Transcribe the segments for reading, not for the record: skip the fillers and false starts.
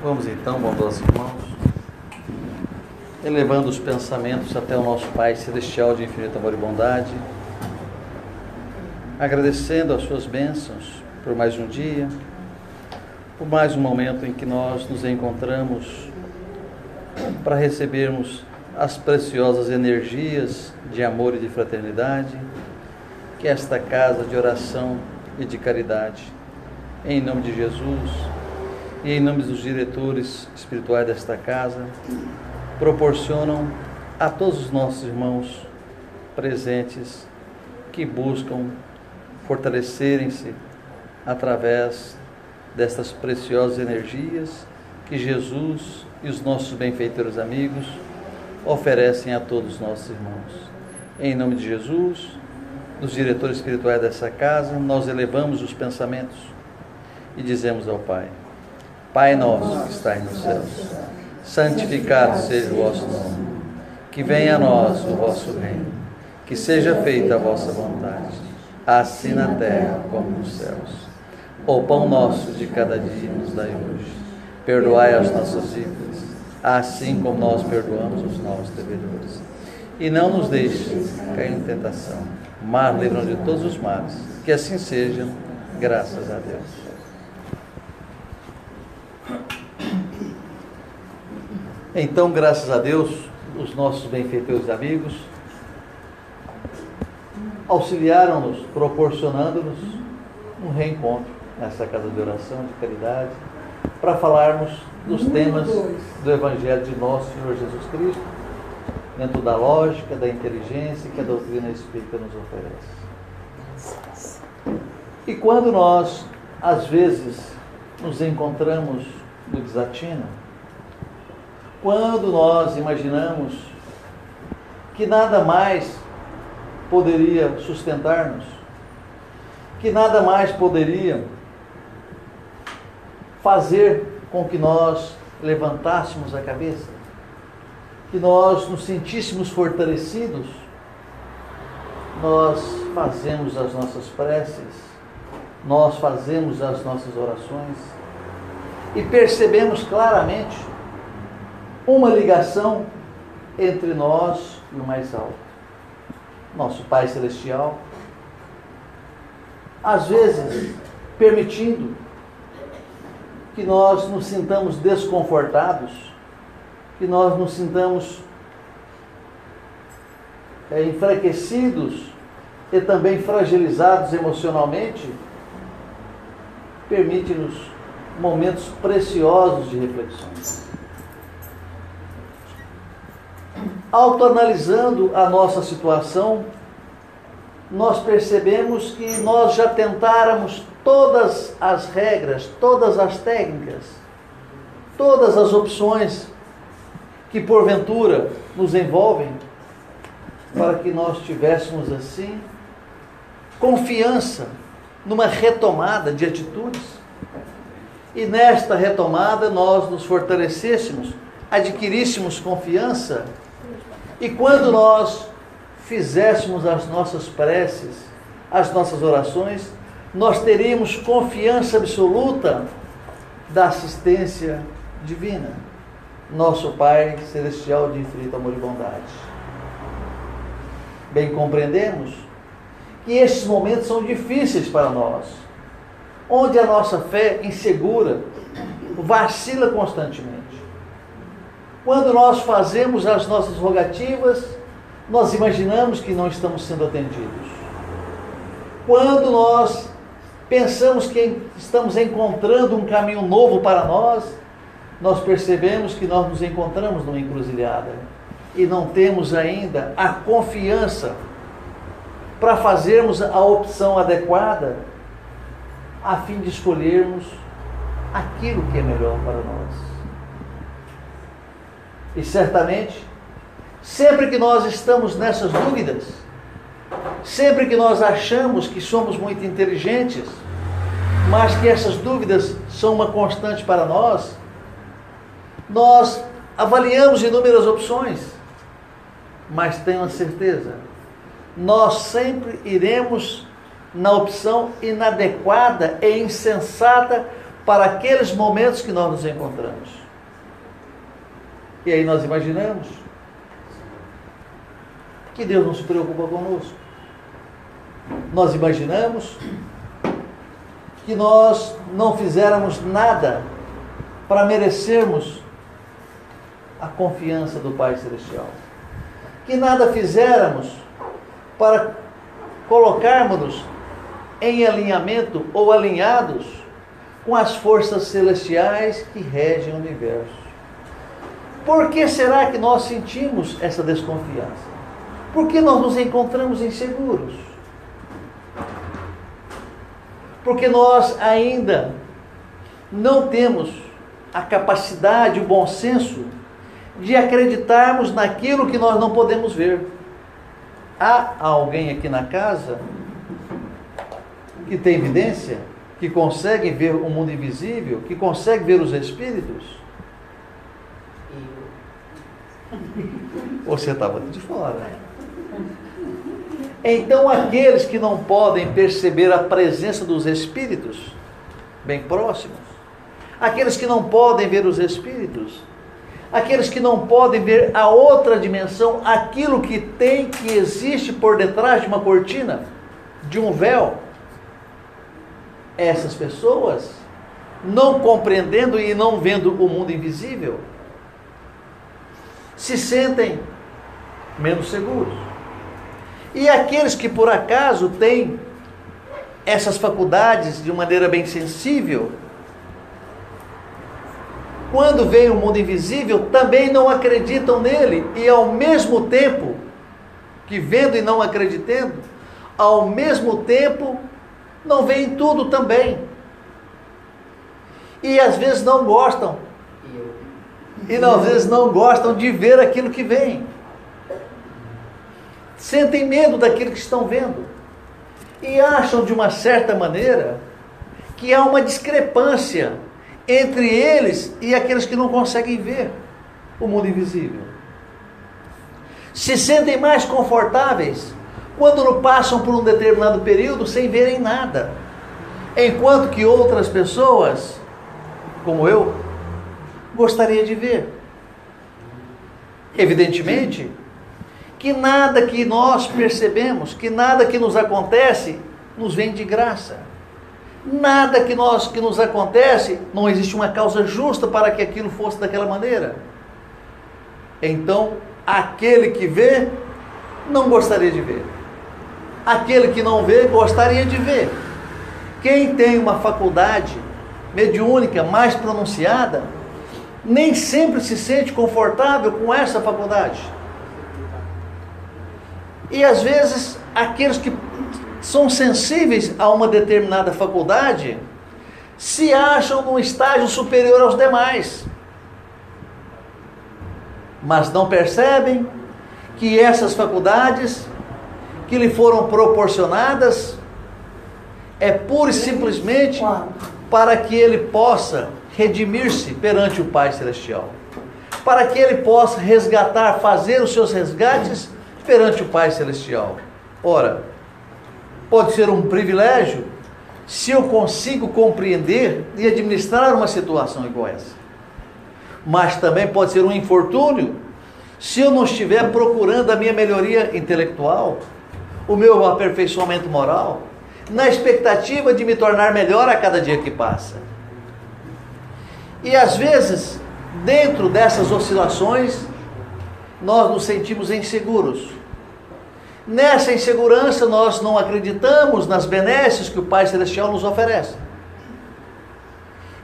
Vamos então, bondosos irmãos, elevando os pensamentos até o nosso Pai Celestial de infinito amor e bondade, agradecendo as suas bênçãos por mais um dia, por mais um momento em que nós nos encontramos para recebermos as preciosas energias de amor e de fraternidade que esta casa de oração e de caridade, em nome de Jesus e em nome dos diretores espirituais desta casa, proporcionam a todos os nossos irmãos presentes que buscam fortalecerem-se através destas preciosas energias que Jesus e os nossos benfeitores amigos oferecem a todos os nossos irmãos. Em nome de Jesus, dos diretores espirituais dessa casa, nós elevamos os pensamentos e dizemos ao Pai: Pai nosso que estais nos céus, santificado seja o vosso nome, que venha a nós o vosso reino, que seja feita a vossa vontade, assim na terra como nos céus. O pão nosso de cada dia nos dai hoje, perdoai as nossas dívidas, assim como nós perdoamos os nossos devedores. E não nos deixes cair em tentação, mas livra-nos de todos os males. Que assim seja, graças a Deus. Então, graças a Deus, os nossos benfeitores amigos auxiliaram-nos, proporcionando-nos um reencontro nessa casa de oração, de caridade, para falarmos dos temas do Evangelho de nosso Senhor Jesus Cristo, dentro da lógica, da inteligência que a doutrina espírita nos oferece. E quando nós, às vezes, nos encontramos no desatino, quando nós imaginamos que nada mais poderia sustentar-nos, que nada mais poderia fazer com que nós levantássemos a cabeça, que nós nos sentíssemos fortalecidos, nós fazemos as nossas preces, nós fazemos as nossas orações e percebemos claramente uma ligação entre nós e o mais alto, nosso Pai Celestial, às vezes permitindo que nós nos sintamos desconfortados, que nós nos sintamos enfraquecidos e também fragilizados emocionalmente, permite-nos momentos preciosos de reflexões. Autoanalisando a nossa situação, nós percebemos que nós já tentáramos todas as regras, todas as técnicas, todas as opções que porventura nos envolvem, para que nós tivéssemos assim confiança numa retomada de atitudes, e nesta retomada nós nos fortalecêssemos, adquiríssemos confiança, e quando nós fizéssemos as nossas preces, as nossas orações, nós teríamos confiança absoluta da assistência divina, nosso Pai Celestial de infinito amor e bondade. Bem compreendemos que estes momentos são difíceis para nós, onde a nossa fé insegura vacila constantemente. Quando nós fazemos as nossas rogativas, nós imaginamos que não estamos sendo atendidos. Quando nós pensamos que estamos encontrando um caminho novo para nós, nós percebemos que nós nos encontramos numa encruzilhada e não temos ainda a confiança para fazermos a opção adequada a fim de escolhermos aquilo que é melhor para nós. E certamente, sempre que nós estamos nessas dúvidas, sempre que nós achamos que somos muito inteligentes, mas que essas dúvidas são uma constante para nós, nós avaliamos inúmeras opções, mas tenham a certeza, nós sempre iremos na opção inadequada e insensata para aqueles momentos que nós nos encontramos. E aí nós imaginamos que Deus não se preocupa conosco. Nós imaginamos que nós não fizéramos nada para merecermos a confiança do Pai Celestial. Que nada fizéramos para colocarmos-nos em alinhamento ou alinhados com as forças celestiais que regem o universo. Por que será que nós sentimos essa desconfiança? Por que nós nos encontramos inseguros? Porque nós ainda não temos a capacidade, o bom senso de acreditarmos naquilo que nós não podemos ver. Há alguém aqui na casa que tem evidência, que consegue ver o mundo invisível, que consegue ver os espíritos? Você estava de fora. Então, aqueles que não podem perceber a presença dos espíritos bem próximos, aqueles que não podem ver os espíritos, aqueles que não podem ver a outra dimensão, aquilo que tem, que existe por detrás de uma cortina, de um véu, essas pessoas, não compreendendo e não vendo o mundo invisível, se sentem menos seguros. E aqueles que por acaso têm essas faculdades de maneira bem sensível, quando vem o mundo invisível, também não acreditam nele, e ao mesmo tempo que vendo e não acreditando, ao mesmo tempo não veem tudo também. E às vezes não gostam. E às vezes não gostam de ver aquilo que vem. Sentem medo daquilo que estão vendo. E acham de uma certa maneira que há uma discrepância entre eles e aqueles que não conseguem ver o mundo invisível. Se sentem mais confortáveis quando não passam por um determinado período sem verem nada. Enquanto que outras pessoas, como eu, gostaria de ver. Evidentemente, que nada que nós percebemos, que nada que nos acontece, nos vem de graça. Nada que nos acontece, não existe uma causa justa para que aquilo fosse daquela maneira. Então, aquele que vê, não gostaria de ver. Aquele que não vê, gostaria de ver. Quem tem uma faculdade mediúnica mais pronunciada, nem sempre se sente confortável com essa faculdade. E às vezes, aqueles que são sensíveis a uma determinada faculdade, se acham num estágio superior aos demais. Mas não percebem que essas faculdades que lhe foram proporcionadas é pura e simplesmente para que ele possa redimir-se perante o Pai Celestial. Para que ele possa resgatar, fazer os seus resgates perante o Pai Celestial. Ora, pode ser um privilégio se eu consigo compreender e administrar uma situação igual essa. Mas também pode ser um infortúnio se eu não estiver procurando a minha melhoria intelectual, o meu aperfeiçoamento moral, na expectativa de me tornar melhor a cada dia que passa. E às vezes, dentro dessas oscilações, nós nos sentimos inseguros. Nessa insegurança, nós não acreditamos nas benesses que o Pai Celestial nos oferece.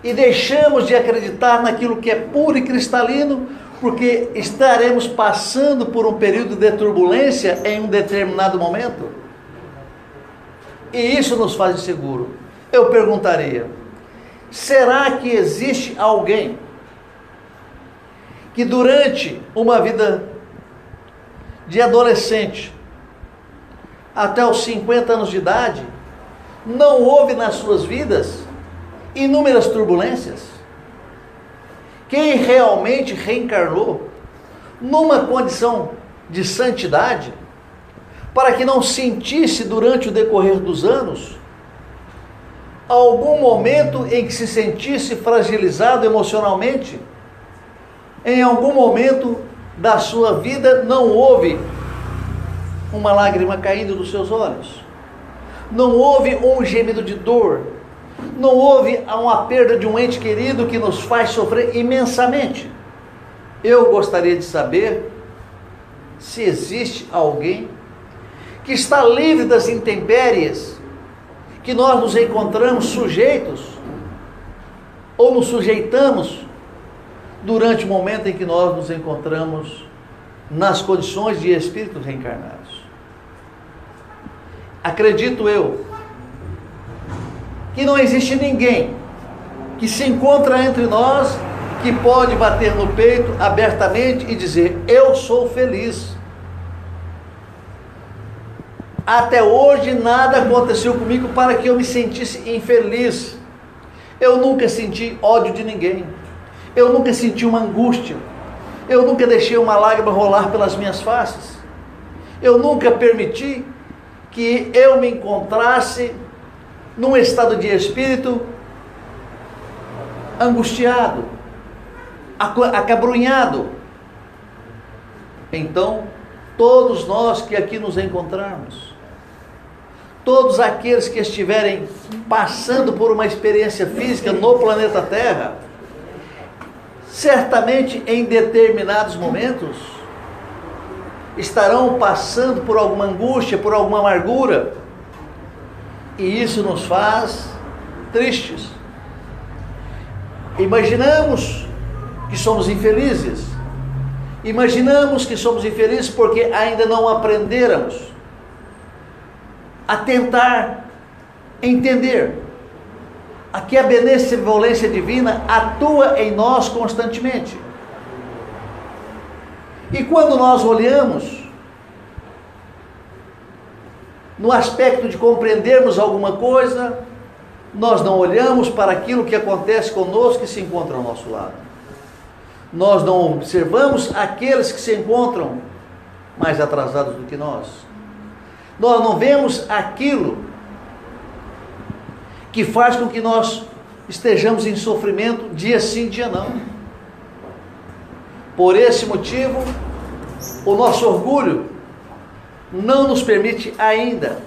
E deixamos de acreditar naquilo que é puro e cristalino, porque estaremos passando por um período de turbulência em um determinado momento. E isso nos faz inseguro. Eu perguntaria, será que existe alguém que durante uma vida de adolescente até os 50 anos de idade, não houve nas suas vidas inúmeras turbulências? Quem realmente reencarnou numa condição de santidade, para que não sentisse durante o decorrer dos anos algum momento em que se sentisse fragilizado emocionalmente? Em algum momento da sua vida não houve uma lágrima caindo dos seus olhos? Não houve um gemido de dor? Não houve uma perda de um ente querido que nos faz sofrer imensamente? Eu gostaria de saber se existe alguém que está livre das intempéries que nós nos encontramos sujeitos ou nos sujeitamos durante o momento em que nós nos encontramos nas condições de espíritos reencarnados. Acredito eu que não existe ninguém que se encontra entre nós que pode bater no peito abertamente e dizer: eu sou feliz. Até hoje nada aconteceu comigo para que eu me sentisse infeliz. Eu nunca senti ódio de ninguém. Eu nunca senti uma angústia. Eu nunca deixei uma lágrima rolar pelas minhas faces. Eu nunca permiti que eu me encontrasse num estado de espírito angustiado, acabrunhado. Então, todos nós que aqui nos encontramos, todos aqueles que estiverem passando por uma experiência física no planeta Terra, certamente em determinados momentos estarão passando por alguma angústia, por alguma amargura, e isso nos faz tristes. Imaginamos que somos infelizes. Imaginamos que somos infelizes porque ainda não aprendemos a tentar entender a que a benevolência divina atua em nós constantemente. E quando nós olhamos no aspecto de compreendermos alguma coisa, nós não olhamos para aquilo que acontece conosco que se encontra ao nosso lado. Nós não observamos aqueles que se encontram mais atrasados do que nós. Nós não vemos aquilo que faz com que nós estejamos em sofrimento dia sim, dia não. Por esse motivo, o nosso orgulho não nos permite ainda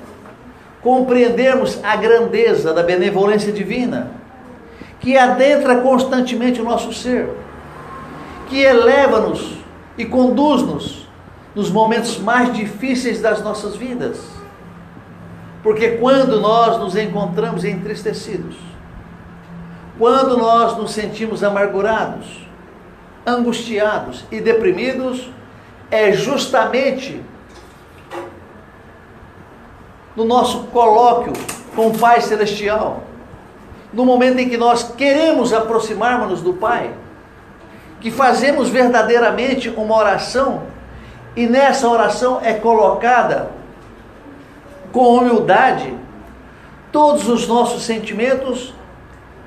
compreendermos a grandeza da benevolência divina, que adentra constantemente o nosso ser, que eleva-nos e conduz-nos nos momentos mais difíceis das nossas vidas. Porque quando nós nos encontramos entristecidos, quando nós nos sentimos amargurados, angustiados e deprimidos, é justamente no nosso colóquio com o Pai Celestial, no momento em que nós queremos aproximar-nos do Pai, que fazemos verdadeiramente uma oração, e nessa oração é colocada com humildade todos os nossos sentimentos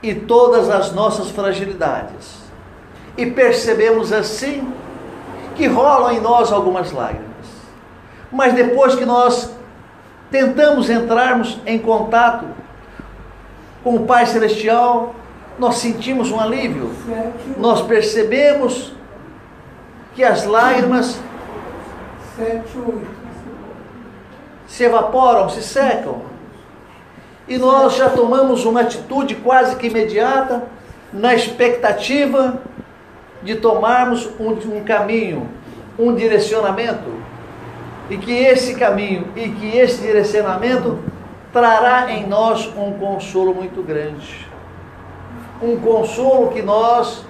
e todas as nossas fragilidades. E percebemos assim que rolam em nós algumas lágrimas. Mas depois que nós tentamos entrarmos em contato com o Pai Celestial, nós sentimos um alívio. Nós percebemos que as lágrimas se evaporam, se secam. E nós já tomamos uma atitude quase que imediata, na expectativa de tomarmos um caminho, um direcionamento, e que esse caminho e que esse direcionamento trará em nós um consolo muito grande. Um consolo que nós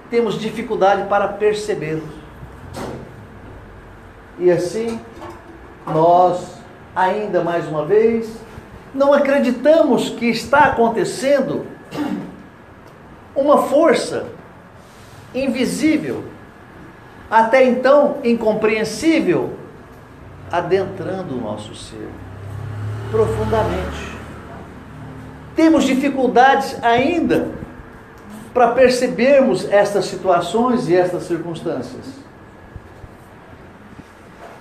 temos dificuldade para perceber. E assim, nós, ainda mais uma vez, não acreditamos que está acontecendo uma força invisível, até então incompreensível, adentrando o nosso ser profundamente. Temos dificuldades ainda para percebermos estas situações e estas circunstâncias.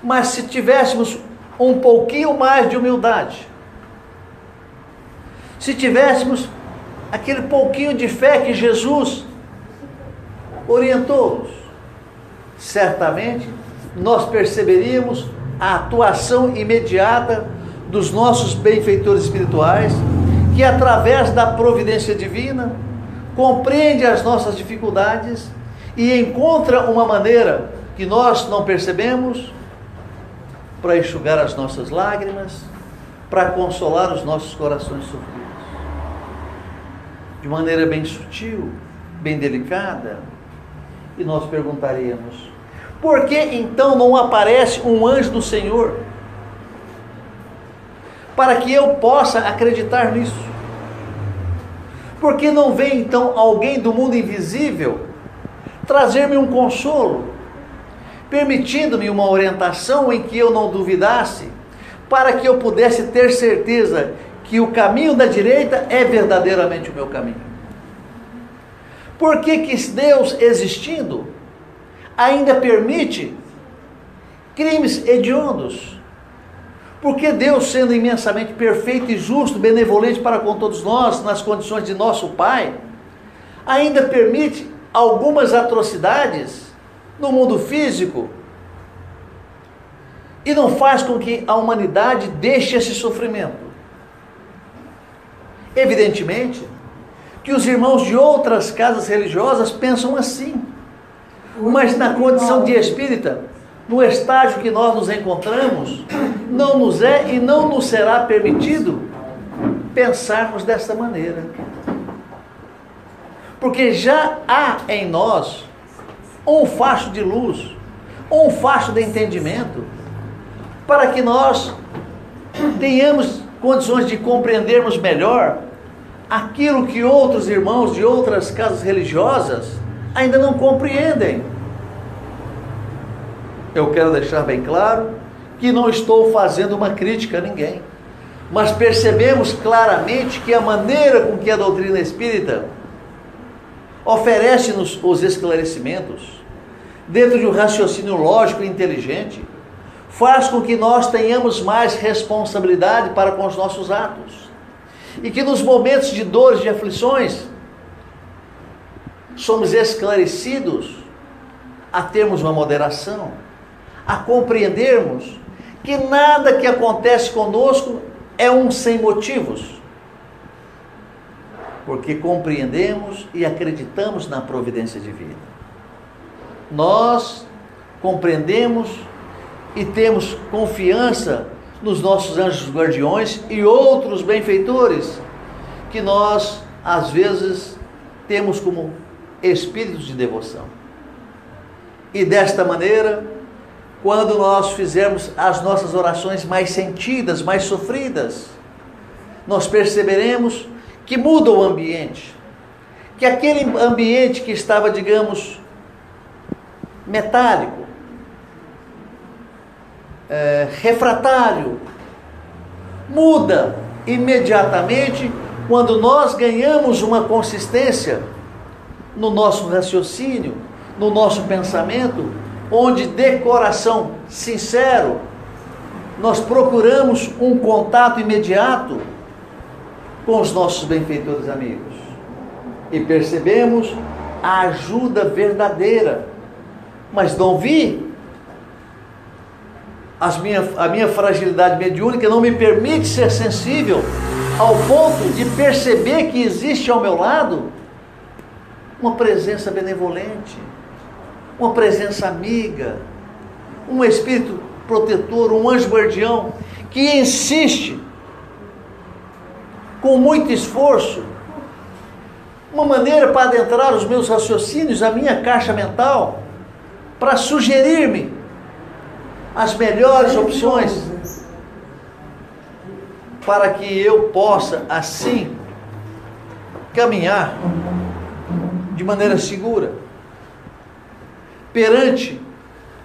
Mas se tivéssemos um pouquinho mais de humildade, se tivéssemos aquele pouquinho de fé que Jesus orientou-nos, certamente nós perceberíamos a atuação imediata dos nossos benfeitores espirituais, que através da providência divina compreende as nossas dificuldades e encontra uma maneira que nós não percebemos para enxugar as nossas lágrimas, para consolar os nossos corações sofridos. De maneira bem sutil, bem delicada. E nós perguntaríamos: por que então não aparece um anjo do Senhor para que eu possa acreditar nisso? Por que não vem então alguém do mundo invisível trazer-me um consolo, permitindo-me uma orientação em que eu não duvidasse, para que eu pudesse ter certeza que o caminho da direita é verdadeiramente o meu caminho? Por que Deus, existindo, ainda permite crimes hediondos? Porque Deus, sendo imensamente perfeito e justo, benevolente para com todos nós, nas condições de nosso Pai, ainda permite algumas atrocidades no mundo físico e não faz com que a humanidade deixe esse sofrimento? Evidentemente que os irmãos de outras casas religiosas pensam assim, mas na condição de espírita, no estágio que nós nos encontramos, não nos é e não nos será permitido pensarmos desta maneira. Porque já há em nós um facho de luz, um facho de entendimento, para que nós tenhamos condições de compreendermos melhor aquilo que outros irmãos de outras casas religiosas ainda não compreendem. Eu quero deixar bem claro que não estou fazendo uma crítica a ninguém, mas percebemos claramente que a maneira com que a doutrina espírita oferece-nos os esclarecimentos, dentro de um raciocínio lógico e inteligente, faz com que nós tenhamos mais responsabilidade para com os nossos atos, e que nos momentos de dores, de aflições, somos esclarecidos a termos uma moderação, a compreendermos que nada que acontece conosco é um sem motivos, porque compreendemos e acreditamos na providência divina. Nós compreendemos e temos confiança nos nossos anjos guardiões e outros benfeitores que nós, às vezes, temos como espíritos de devoção. E desta maneira, quando nós fizermos as nossas orações mais sentidas, mais sofridas, nós perceberemos que muda o ambiente, que aquele ambiente que estava, digamos, metálico, refratário, muda imediatamente quando nós ganhamos uma consistência no nosso raciocínio, no nosso pensamento, onde de coração sincero nós procuramos um contato imediato com os nossos benfeitores amigos e percebemos a ajuda verdadeira. Mas não vi, a minha fragilidade mediúnica não me permite ser sensível ao ponto de perceber que existe ao meu lado uma presença benevolente, uma presença amiga, um espírito protetor, um anjo guardião que insiste com muito esforço, uma maneira para adentrar os meus raciocínios, a minha caixa mental, para sugerir-me as melhores opções para que eu possa assim caminhar de maneira segura perante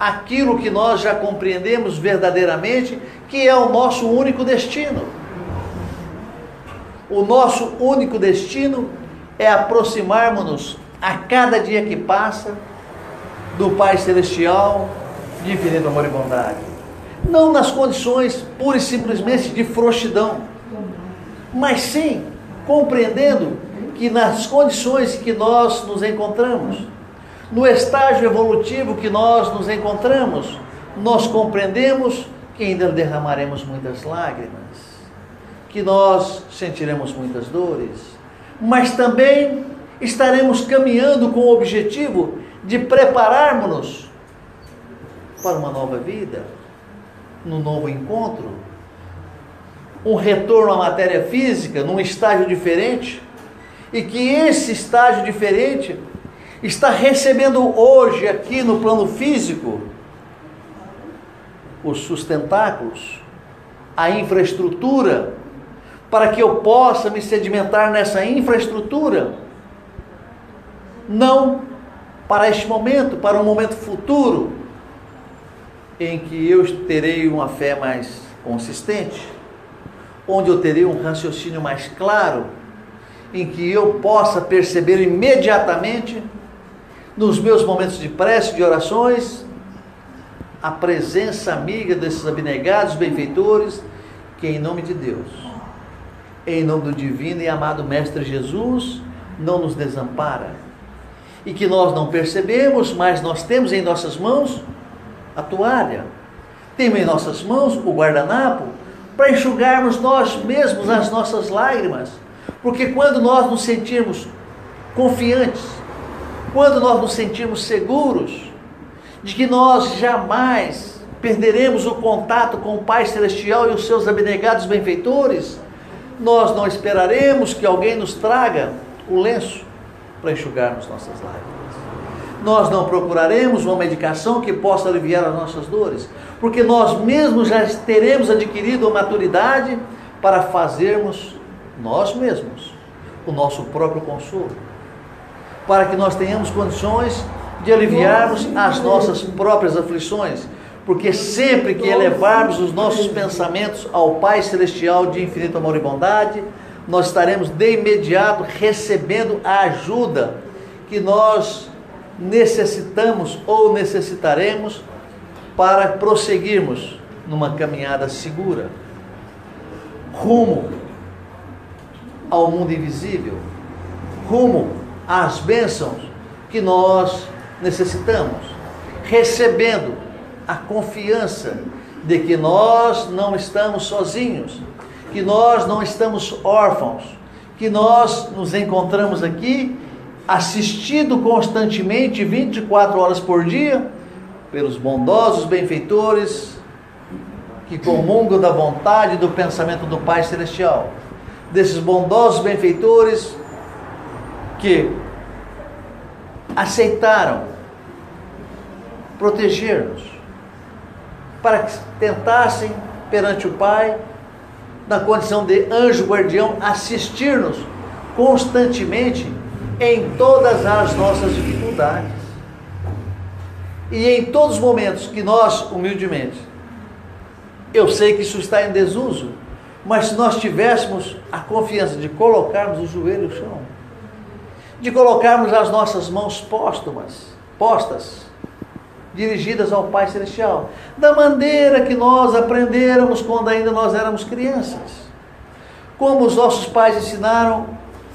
aquilo que nós já compreendemos verdadeiramente, que é o nosso único destino. O nosso único destino é aproximarmos-nos a cada dia que passa do Pai Celestial de infinito amor e bondade. Não nas condições pura e simplesmente de frouxidão, mas sim compreendendo que nas condições que nós nos encontramos, no estágio evolutivo que nós nos encontramos, nós compreendemos que ainda derramaremos muitas lágrimas, que nós sentiremos muitas dores, mas também estaremos caminhando com o objetivo de prepararmos-nos para uma nova vida, num novo encontro, um retorno à matéria física, num estágio diferente, e que esse estágio diferente está recebendo hoje aqui no plano físico os sustentáculos, a infraestrutura, para que eu possa me sedimentar nessa infraestrutura, não para este momento, para um momento futuro, em que eu terei uma fé mais consistente, onde eu terei um raciocínio mais claro, em que eu possa perceber imediatamente, nos meus momentos de prece, de orações, a presença amiga desses abnegados benfeitores, que em nome de Deus, em nome do divino e amado Mestre Jesus, não nos desampara, e que nós não percebemos, mas nós temos em nossas mãos a toalha, temos em nossas mãos o guardanapo, para enxugarmos nós mesmos as nossas lágrimas, porque quando nós nos sentirmos confiantes, quando nós nos sentirmos seguros de que nós jamais perderemos o contato com o Pai Celestial e os seus abnegados benfeitores, nós não esperaremos que alguém nos traga o lenço para enxugarmos nossas lágrimas. Nós não procuraremos uma medicação que possa aliviar as nossas dores, porque nós mesmos já teremos adquirido a maturidade para fazermos nós mesmos o nosso próprio consolo, para que nós tenhamos condições de aliviarmos as nossas próprias aflições, porque sempre que elevarmos os nossos pensamentos ao Pai Celestial de infinito amor e bondade, nós estaremos de imediato recebendo a ajuda que nós necessitamos ou necessitaremos para prosseguirmos numa caminhada segura, rumo ao mundo invisível, rumo às bênçãos que nós necessitamos, recebendo a confiança de que nós não estamos sozinhos, que nós não estamos órfãos, que nós nos encontramos aqui assistido constantemente 24 horas por dia pelos bondosos benfeitores que comungam da vontade e do pensamento do Pai Celestial, desses bondosos benfeitores que aceitaram proteger-nos, para que tentassem perante o Pai, na condição de anjo guardião, assistir-nos constantemente em todas as nossas dificuldades. E em todos os momentos que nós, humildemente, eu sei que isso está em desuso, mas se nós tivéssemos a confiança de colocarmos o joelho no chão, de colocarmos as nossas mãos postas, dirigidas ao Pai Celestial, da maneira que nós aprendéramos quando ainda nós éramos crianças, como os nossos pais ensinaram,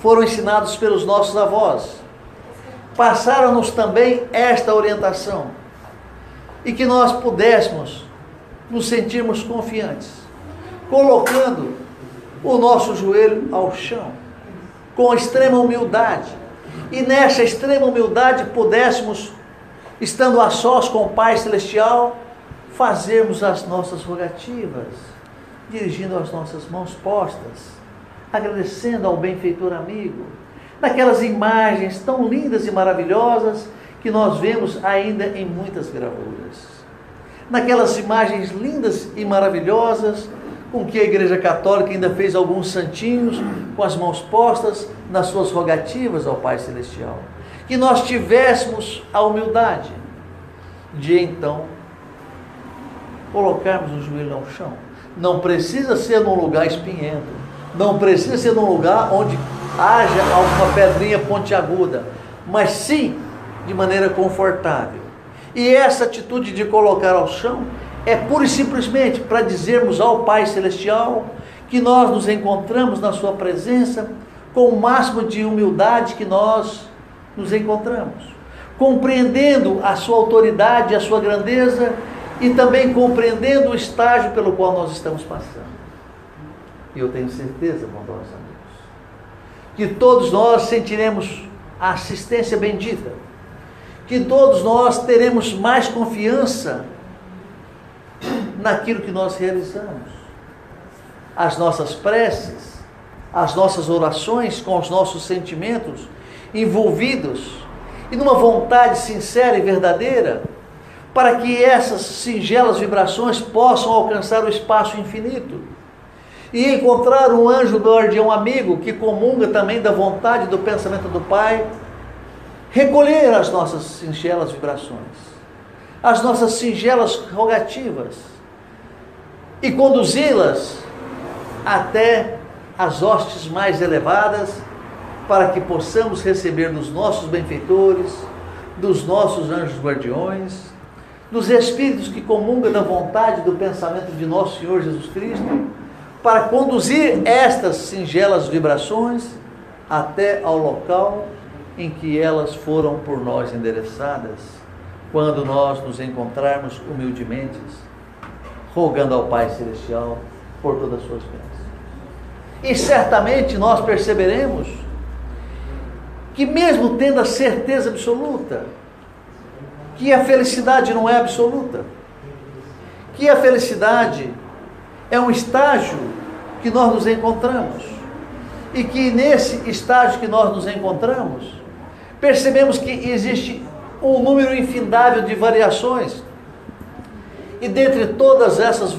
foram ensinados pelos nossos avós, passaram-nos também esta orientação, e que nós pudéssemos nos sentirmos confiantes, colocando o nosso joelho ao chão, com extrema humildade, e nessa extrema humildade pudéssemos, estando a sós com o Pai Celestial, fazermos as nossas rogativas, dirigindo as nossas mãos postas, agradecendo ao benfeitor amigo, naquelas imagens tão lindas e maravilhosas que nós vemos ainda em muitas gravuras, naquelas imagens lindas e maravilhosas com que a Igreja Católica ainda fez alguns santinhos com as mãos postas nas suas rogativas ao Pai Celestial. Que nós tivéssemos a humildade de então colocarmos o joelho ao chão. Não precisa ser num lugar espinhento, não precisa ser num lugar onde haja alguma pedrinha pontiaguda, mas sim de maneira confortável. E essa atitude de colocar ao chão é pura e simplesmente para dizermos ao Pai Celestial que nós nos encontramos na sua presença com o máximo de humildade que nós nos encontramos, compreendendo a sua autoridade, a sua grandeza e também compreendendo o estágio pelo qual nós estamos passando. E eu tenho certeza, bondosos amigos, que todos nós sentiremos a assistência bendita, que todos nós teremos mais confiança naquilo que nós realizamos. As nossas preces, as nossas orações com os nossos sentimentos envolvidos e numa vontade sincera e verdadeira, para que essas singelas vibrações possam alcançar o espaço infinito e encontrar um anjo guardião amigo que comunga também da vontade do pensamento do Pai, recolher as nossas singelas vibrações, as nossas singelas rogativas e conduzi-las até as hostes mais elevadas, para que possamos receber dos nossos benfeitores, dos nossos anjos guardiões, dos espíritos que comungam da vontade do pensamento de nosso Senhor Jesus Cristo, para conduzir estas singelas vibrações até ao local em que elas foram por nós endereçadas, quando nós nos encontrarmos humildemente, rogando ao Pai Celestial por todas as suas bênçãos. E certamente nós perceberemos que, mesmo tendo a certeza absoluta que a felicidade não é absoluta, que a felicidade é um estágio que nós nos encontramos, e que nesse estágio que nós nos encontramos, percebemos que existe um número infindável de variações, e dentre todas essas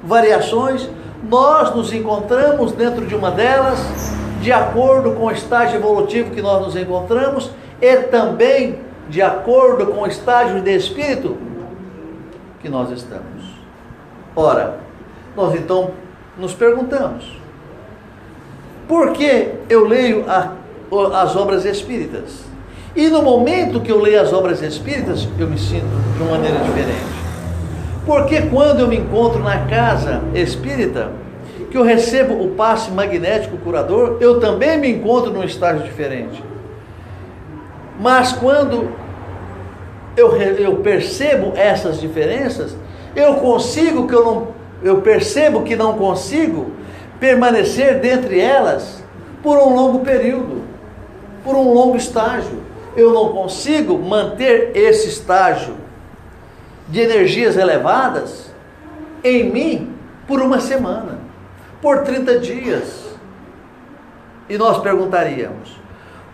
variações, nós nos encontramos dentro de uma delas, de acordo com o estágio evolutivo que nós nos encontramos, e também de acordo com o estágio de espírito que nós estamos. Ora, nós então nos perguntamos, por que eu leio as obras espíritas? E no momento que eu leio as obras espíritas, eu me sinto de uma maneira diferente. Porque quando eu me encontro na casa espírita, que eu recebo o passe magnético curador, eu também me encontro num estágio diferente. Mas quando eu percebo essas diferenças, eu percebo que não consigo permanecer dentre elas por um longo período, por um longo estágio. Eu não consigo manter esse estágio de energias elevadas em mim por uma semana, por 30 dias. E nós perguntaríamos,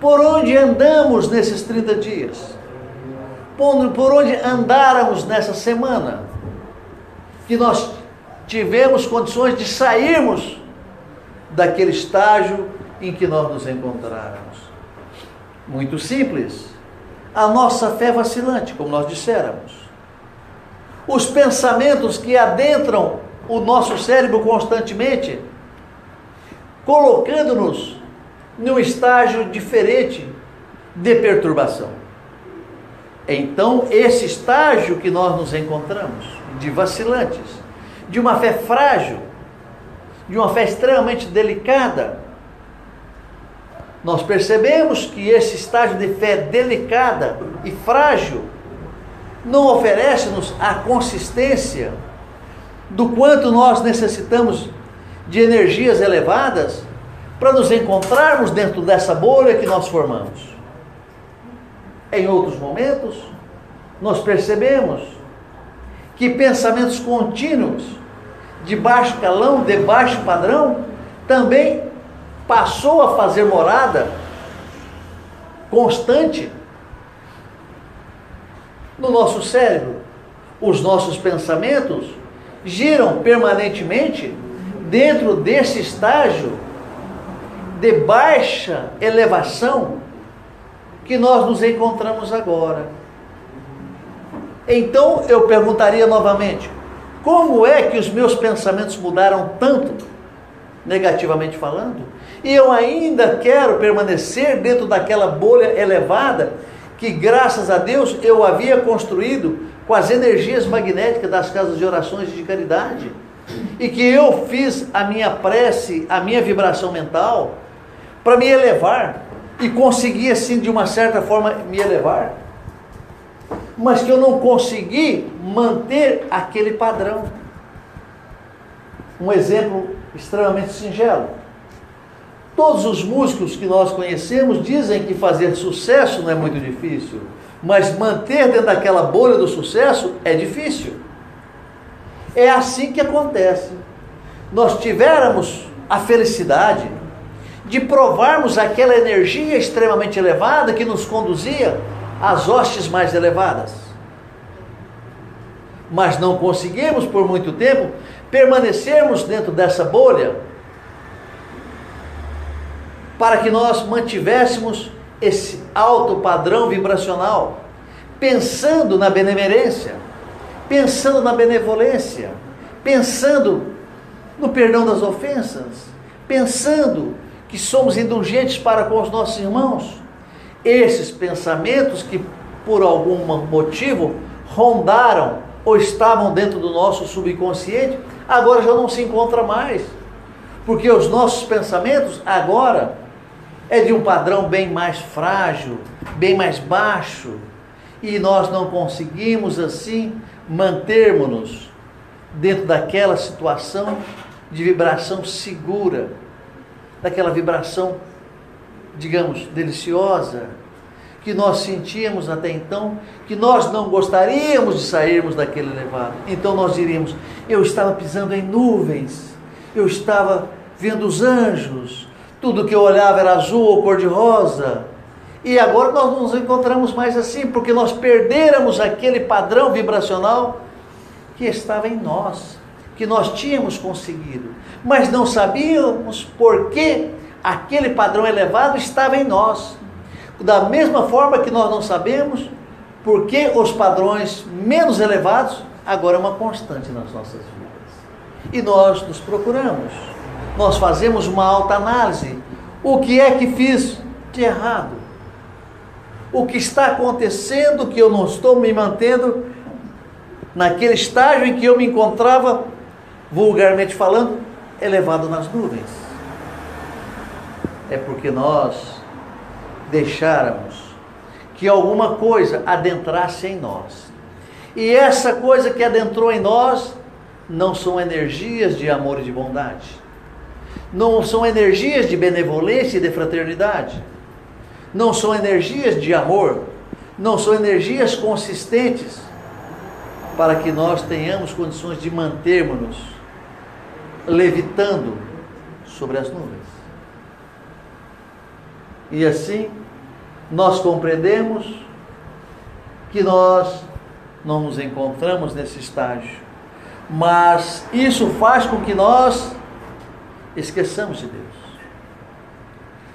por onde andamos nesses 30 dias? Por onde andáramos nessa semana? Que nós tivemos condições de sairmos daquele estágio em que nós nos encontráramos. Muito simples. A nossa fé vacilante, como nós disséramos. Os pensamentos que adentram o nosso cérebro constantemente, colocando-nos num estágio diferente de perturbação. Então, esse estágio que nós nos encontramos, de vacilantes, de uma fé frágil, de uma fé extremamente delicada, nós percebemos que esse estágio de fé delicada e frágil não oferece-nos a consistência do quanto nós necessitamos de energias elevadas para nos encontrarmos dentro dessa bolha que nós formamos. Em outros momentos, nós percebemos que pensamentos contínuos, de baixo calão, de baixo padrão, também passou a fazer morada constante no nosso cérebro. Os nossos pensamentos giram permanentemente dentro desse estágio de baixa elevação que nós nos encontramos agora. Então eu perguntaria novamente, como é que os meus pensamentos mudaram tanto, negativamente falando, e eu ainda quero permanecer dentro daquela bolha elevada que, graças a Deus, eu havia construído com as energias magnéticas das casas de orações e de caridade, e que eu fiz a minha prece, a minha vibração mental, para me elevar, e consegui assim de uma certa forma me elevar, mas que eu não consegui manter aquele padrão. Um exemplo extremamente singelo: todos os músicos que nós conhecemos dizem que fazer sucesso não é muito difícil, mas manter dentro daquela bolha do sucesso é difícil. É assim que acontece. Nós tivéramos a felicidade de provarmos aquela energia extremamente elevada que nos conduzia às hostes mais elevadas, mas não conseguimos por muito tempo permanecermos dentro dessa bolha, para que nós mantivéssemos esse alto padrão vibracional, pensando na benemerência, pensando na benevolência, pensando no perdão das ofensas, pensando que somos indulgentes para com os nossos irmãos. Esses pensamentos que por algum motivo rondaram ou estavam dentro do nosso subconsciente, agora já não se encontra mais, porque os nossos pensamentos agora é de um padrão bem mais frágil, bem mais baixo, e nós não conseguimos assim mantermos-nos dentro daquela situação de vibração segura, daquela vibração, digamos, deliciosa, que nós sentíamos até então, que nós não gostaríamos de sairmos daquele elevado. Então nós diríamos: eu estava pisando em nuvens, eu estava vendo os anjos, tudo que eu olhava era azul ou cor-de-rosa, e agora nós não nos encontramos mais assim, porque nós perdemos aquele padrão vibracional que estava em nós, que nós tínhamos conseguido, mas não sabíamos por que aquele padrão elevado estava em nós. Da mesma forma que nós não sabemos por que os padrões menos elevados agora é uma constante nas nossas vidas. E nós nos procuramos, nós fazemos uma autoanálise. O que é que fiz de errado? O que está acontecendo que eu não estou me mantendo naquele estágio em que eu me encontrava, vulgarmente falando, elevado nas nuvens? É porque nós deixáramos que alguma coisa adentrasse em nós. E essa coisa que adentrou em nós não são energias de amor e de bondade, não são energias de benevolência e de fraternidade, não são energias de amor, não são energias consistentes para que nós tenhamos condições de mantermos-nos levitando sobre as nuvens. E assim nós compreendemos que nós não nos encontramos nesse estágio, mas isso faz com que nós esqueçamos de Deus,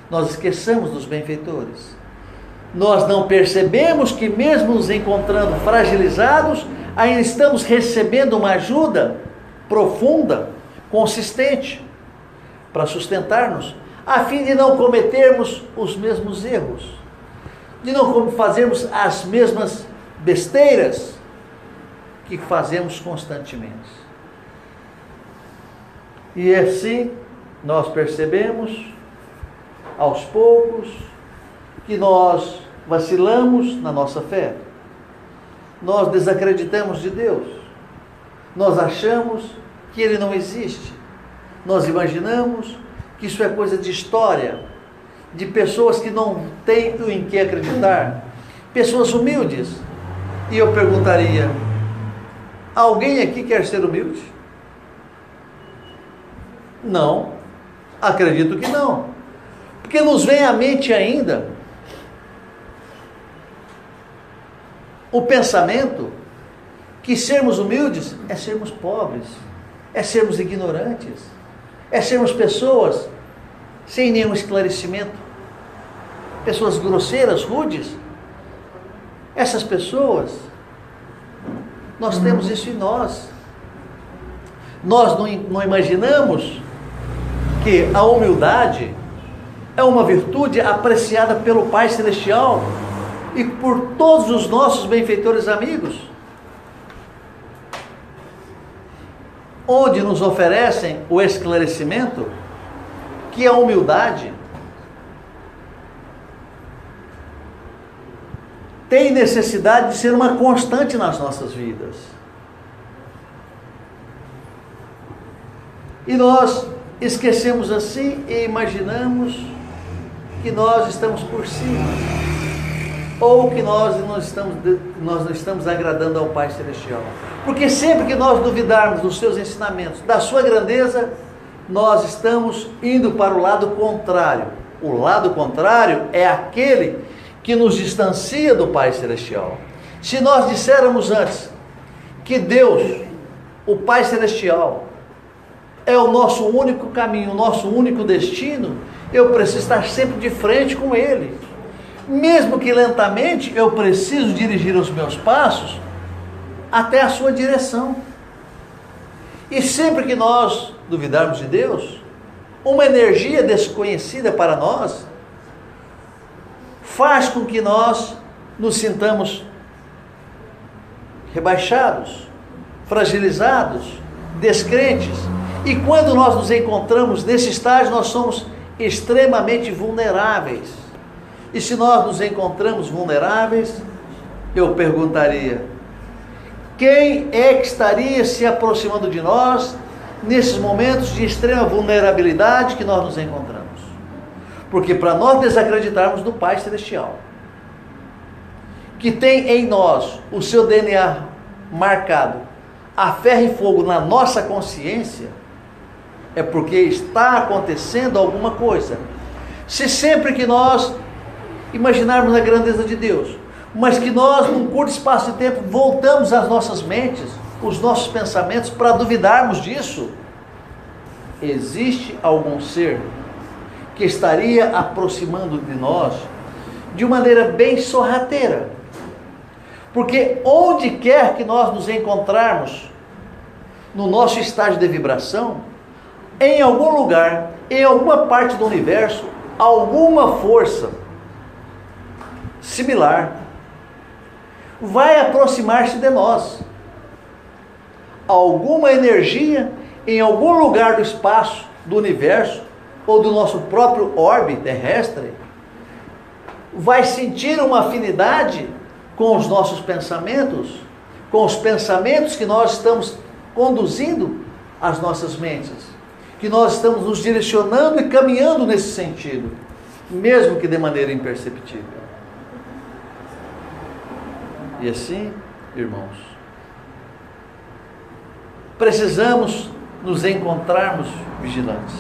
nós esqueçamos dos benfeitores, nós não percebemos que mesmo nos encontrando fragilizados, ainda estamos recebendo uma ajuda profunda, consistente, para sustentar-nos, a fim de não cometermos os mesmos erros, de não fazermos as mesmas besteiras que fazemos constantemente. E assim nós percebemos aos poucos que nós vacilamos na nossa fé, nós desacreditamos de Deus, nós achamos que Ele não existe, nós imaginamos que isso é coisa de história, de pessoas que não têm em que acreditar, pessoas humildes. E eu perguntaria: alguém aqui quer ser humilde? Não, acredito que não, porque nos vem à mente ainda o pensamento que sermos humildes é sermos pobres, é sermos ignorantes, é sermos pessoas sem nenhum esclarecimento, pessoas grosseiras, rudes. Essas pessoas, nós temos isso em nós. Nós não imaginamos que a humildade é uma virtude apreciada pelo Pai Celestial e por todos os nossos benfeitores amigos. onde nos oferecem o esclarecimento, que a humildade tem necessidade de ser uma constante nas nossas vidas. E nós esquecemos assim e imaginamos que nós estamos por cima, ou que nós não estamos agradando ao Pai Celestial. Porque sempre que nós duvidarmos dos seus ensinamentos, da sua grandeza, nós estamos indo para o lado contrário. O lado contrário é aquele que nos distancia do Pai Celestial. Se nós dissermos antes que Deus, o Pai Celestial, é o nosso único caminho, o nosso único destino, eu preciso estar sempre de frente com Ele. Mesmo que lentamente, eu preciso dirigir os meus passos até a sua direção. E sempre que nós duvidarmos de Deus, uma energia desconhecida para nós faz com que nós nos sintamos rebaixados, fragilizados, descrentes. E quando nós nos encontramos nesse estágio, nós somos extremamente vulneráveis. E se nós nos encontramos vulneráveis, eu perguntaria: quem é que estaria se aproximando de nós nesses momentos de extrema vulnerabilidade que nós nos encontramos? Porque para nós desacreditarmos do Pai Celestial, que tem em nós o seu DNA marcado a ferro e fogo na nossa consciência, é porque está acontecendo alguma coisa. Se sempre que nós imaginarmos a grandeza de Deus, mas que nós, num curto espaço de tempo, voltamos às nossas mentes, os nossos pensamentos, para duvidarmos disso, existe algum ser que estaria aproximando de nós de maneira bem sorrateira. Porque onde quer que nós nos encontrarmos, no nosso estágio de vibração, em algum lugar, em alguma parte do universo, alguma força similar vai aproximar-se de nós. Alguma energia em algum lugar do espaço, do universo, ou do nosso próprio orbe terrestre, vai sentir uma afinidade com os nossos pensamentos, com os pensamentos que nós estamos conduzindo às nossas mentes, que nós estamos nos direcionando e caminhando nesse sentido, mesmo que de maneira imperceptível. E assim, irmãos, precisamos nos encontrarmos vigilantes.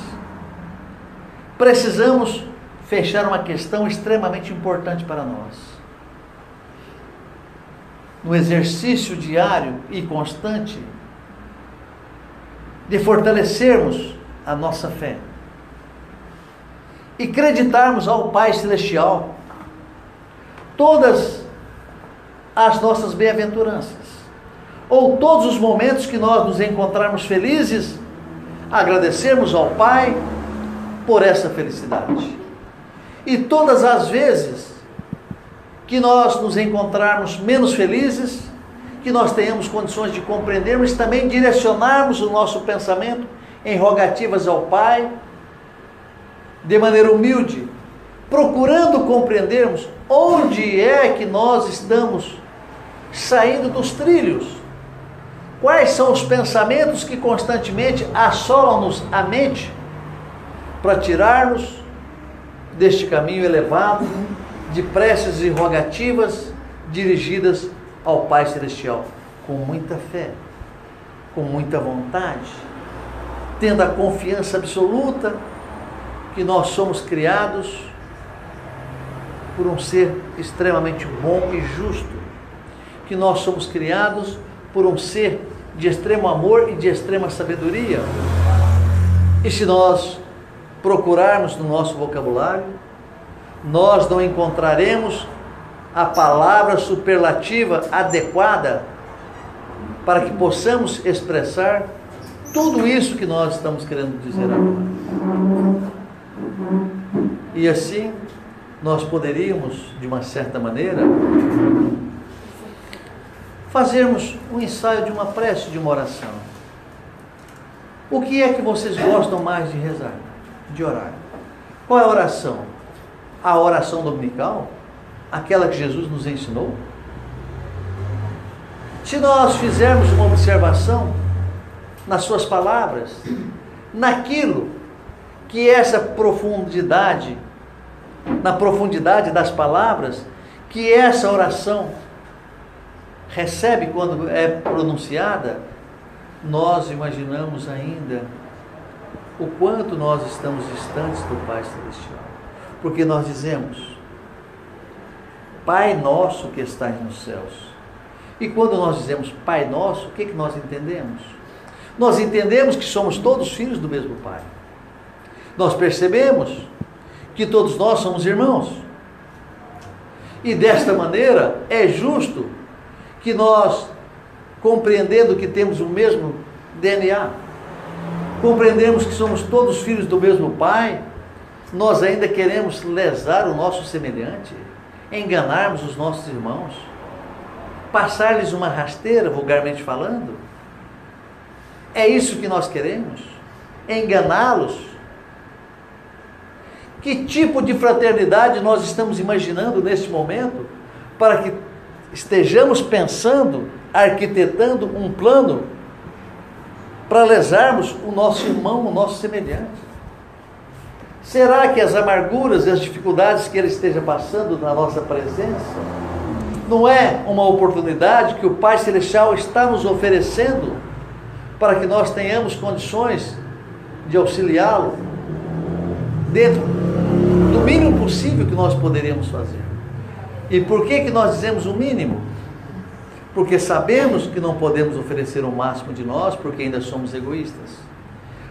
Precisamos fechar uma questão extremamente importante para nós. No exercício diário e constante de fortalecermos a nossa fé e acreditarmos ao Pai Celestial todas as nossas bem-aventuranças, ou todos os momentos que nós nos encontrarmos felizes, agradecermos ao Pai por essa felicidade. E todas as vezes que nós nos encontrarmos menos felizes, que nós tenhamos condições de compreendermos e também direcionarmos o nosso pensamento em rogativas ao Pai, de maneira humilde, procurando compreendermos onde é que nós estamos saindo dos trilhos. Quais são os pensamentos que constantemente assolam-nos a mente para tirar-nos deste caminho elevado de preces e rogativas dirigidas ao Pai Celestial, com muita fé, com muita vontade, tendo a confiança absoluta que nós somos criados por um ser extremamente bom e justo, que nós somos criados por um ser de extremo amor e de extrema sabedoria. E se nós procurarmos no nosso vocabulário, nós não encontraremos a palavra superlativa adequada para que possamos expressar tudo isso que nós estamos querendo dizer agora. E assim, nós poderíamos, de uma certa maneira, fazermos um ensaio de uma prece, de uma oração. O que é que vocês gostam mais de rezar, de orar? Qual é a oração? A oração dominical? Aquela que Jesus nos ensinou? Se nós fizermos uma observação nas suas palavras, naquilo que essa profundidade, na profundidade das palavras, que essa oração recebe quando é pronunciada, nós imaginamos ainda o quanto nós estamos distantes do Pai Celestial. Porque nós dizemos, Pai nosso que estás nos céus. E quando nós dizemos Pai nosso, o que nós entendemos? Nós entendemos que somos todos filhos do mesmo Pai. Nós percebemos que todos nós somos irmãos. E desta maneira é justo que nós, compreendendo que temos o mesmo DNA, compreendemos que somos todos filhos do mesmo Pai, nós ainda queremos lesar o nosso semelhante, enganarmos os nossos irmãos, passar-lhes uma rasteira, vulgarmente falando. É isso que nós queremos? Enganá-los? Que tipo de fraternidade nós estamos imaginando neste momento para que estejamos pensando, arquitetando um plano para lesarmos o nosso irmão, o nosso semelhante? Será que as amarguras e as dificuldades que ele esteja passando na nossa presença não é uma oportunidade que o Pai Celestial está nos oferecendo para que nós tenhamos condições de auxiliá-lo dentro do mínimo possível que nós poderíamos fazer? E por que nós dizemos o mínimo? Porque sabemos que não podemos oferecer o máximo de nós, porque ainda somos egoístas.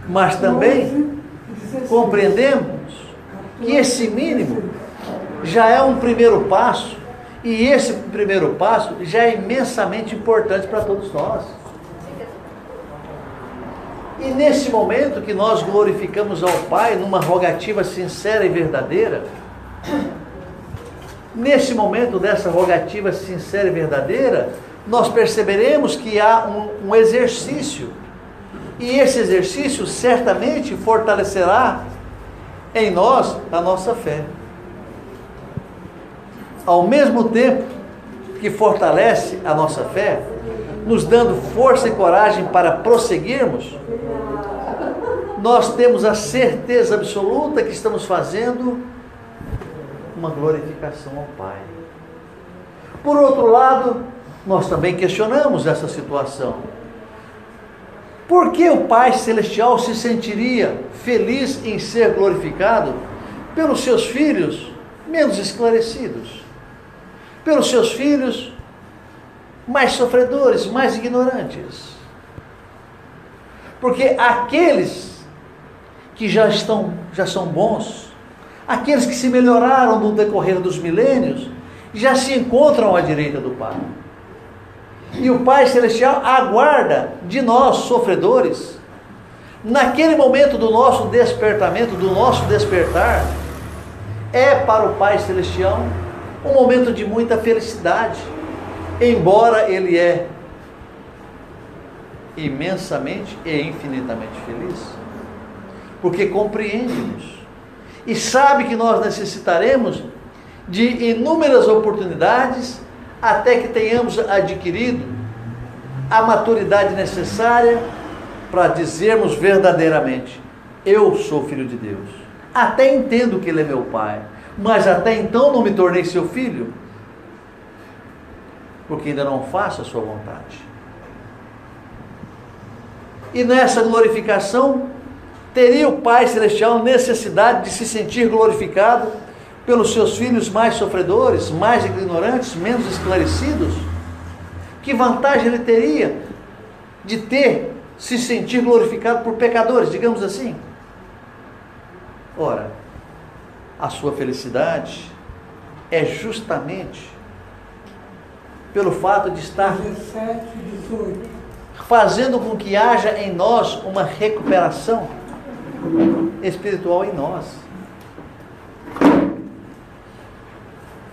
Mas também compreendemos que esse mínimo já é um primeiro passo, e esse primeiro passo já é imensamente importante para todos nós. E nesse momento que nós glorificamos ao Pai numa rogativa sincera e verdadeira, nesse momento dessa rogativa sincera e verdadeira, nós perceberemos que há um exercício, e esse exercício certamente fortalecerá em nós a nossa fé. Ao mesmo tempo que fortalece a nossa fé, nos dando força e coragem para prosseguirmos, nós temos a certeza absoluta que estamos fazendo uma glorificação ao Pai. Por outro lado, nós também questionamos essa situação. Por que o Pai Celestial se sentiria feliz em ser glorificado pelos seus filhos menos esclarecidos? Pelos seus filhos mais sofredores, mais ignorantes? Porque aqueles que já são bons, aqueles que se melhoraram no decorrer dos milênios, já se encontram à direita do Pai. E o Pai Celestial aguarda de nós, sofredores, naquele momento do nosso despertamento, do nosso despertar, é para o Pai Celestial um momento de muita felicidade, embora Ele é imensamente e infinitamente feliz, porque compreende-nos e sabe que nós necessitaremos de inúmeras oportunidades até que tenhamos adquirido a maturidade necessária para dizermos verdadeiramente: eu sou filho de Deus. Até entendo que Ele é meu Pai, mas até então não me tornei seu filho, porque ainda não faço a sua vontade. E nessa glorificação, teria o Pai Celestial necessidade de se sentir glorificado pelos seus filhos mais sofredores, mais ignorantes, menos esclarecidos? Que vantagem ele teria de se sentir glorificado por pecadores, digamos assim? Ora, a sua felicidade é justamente pelo fato de estar fazendo com que haja em nós uma recuperação espiritual em nós.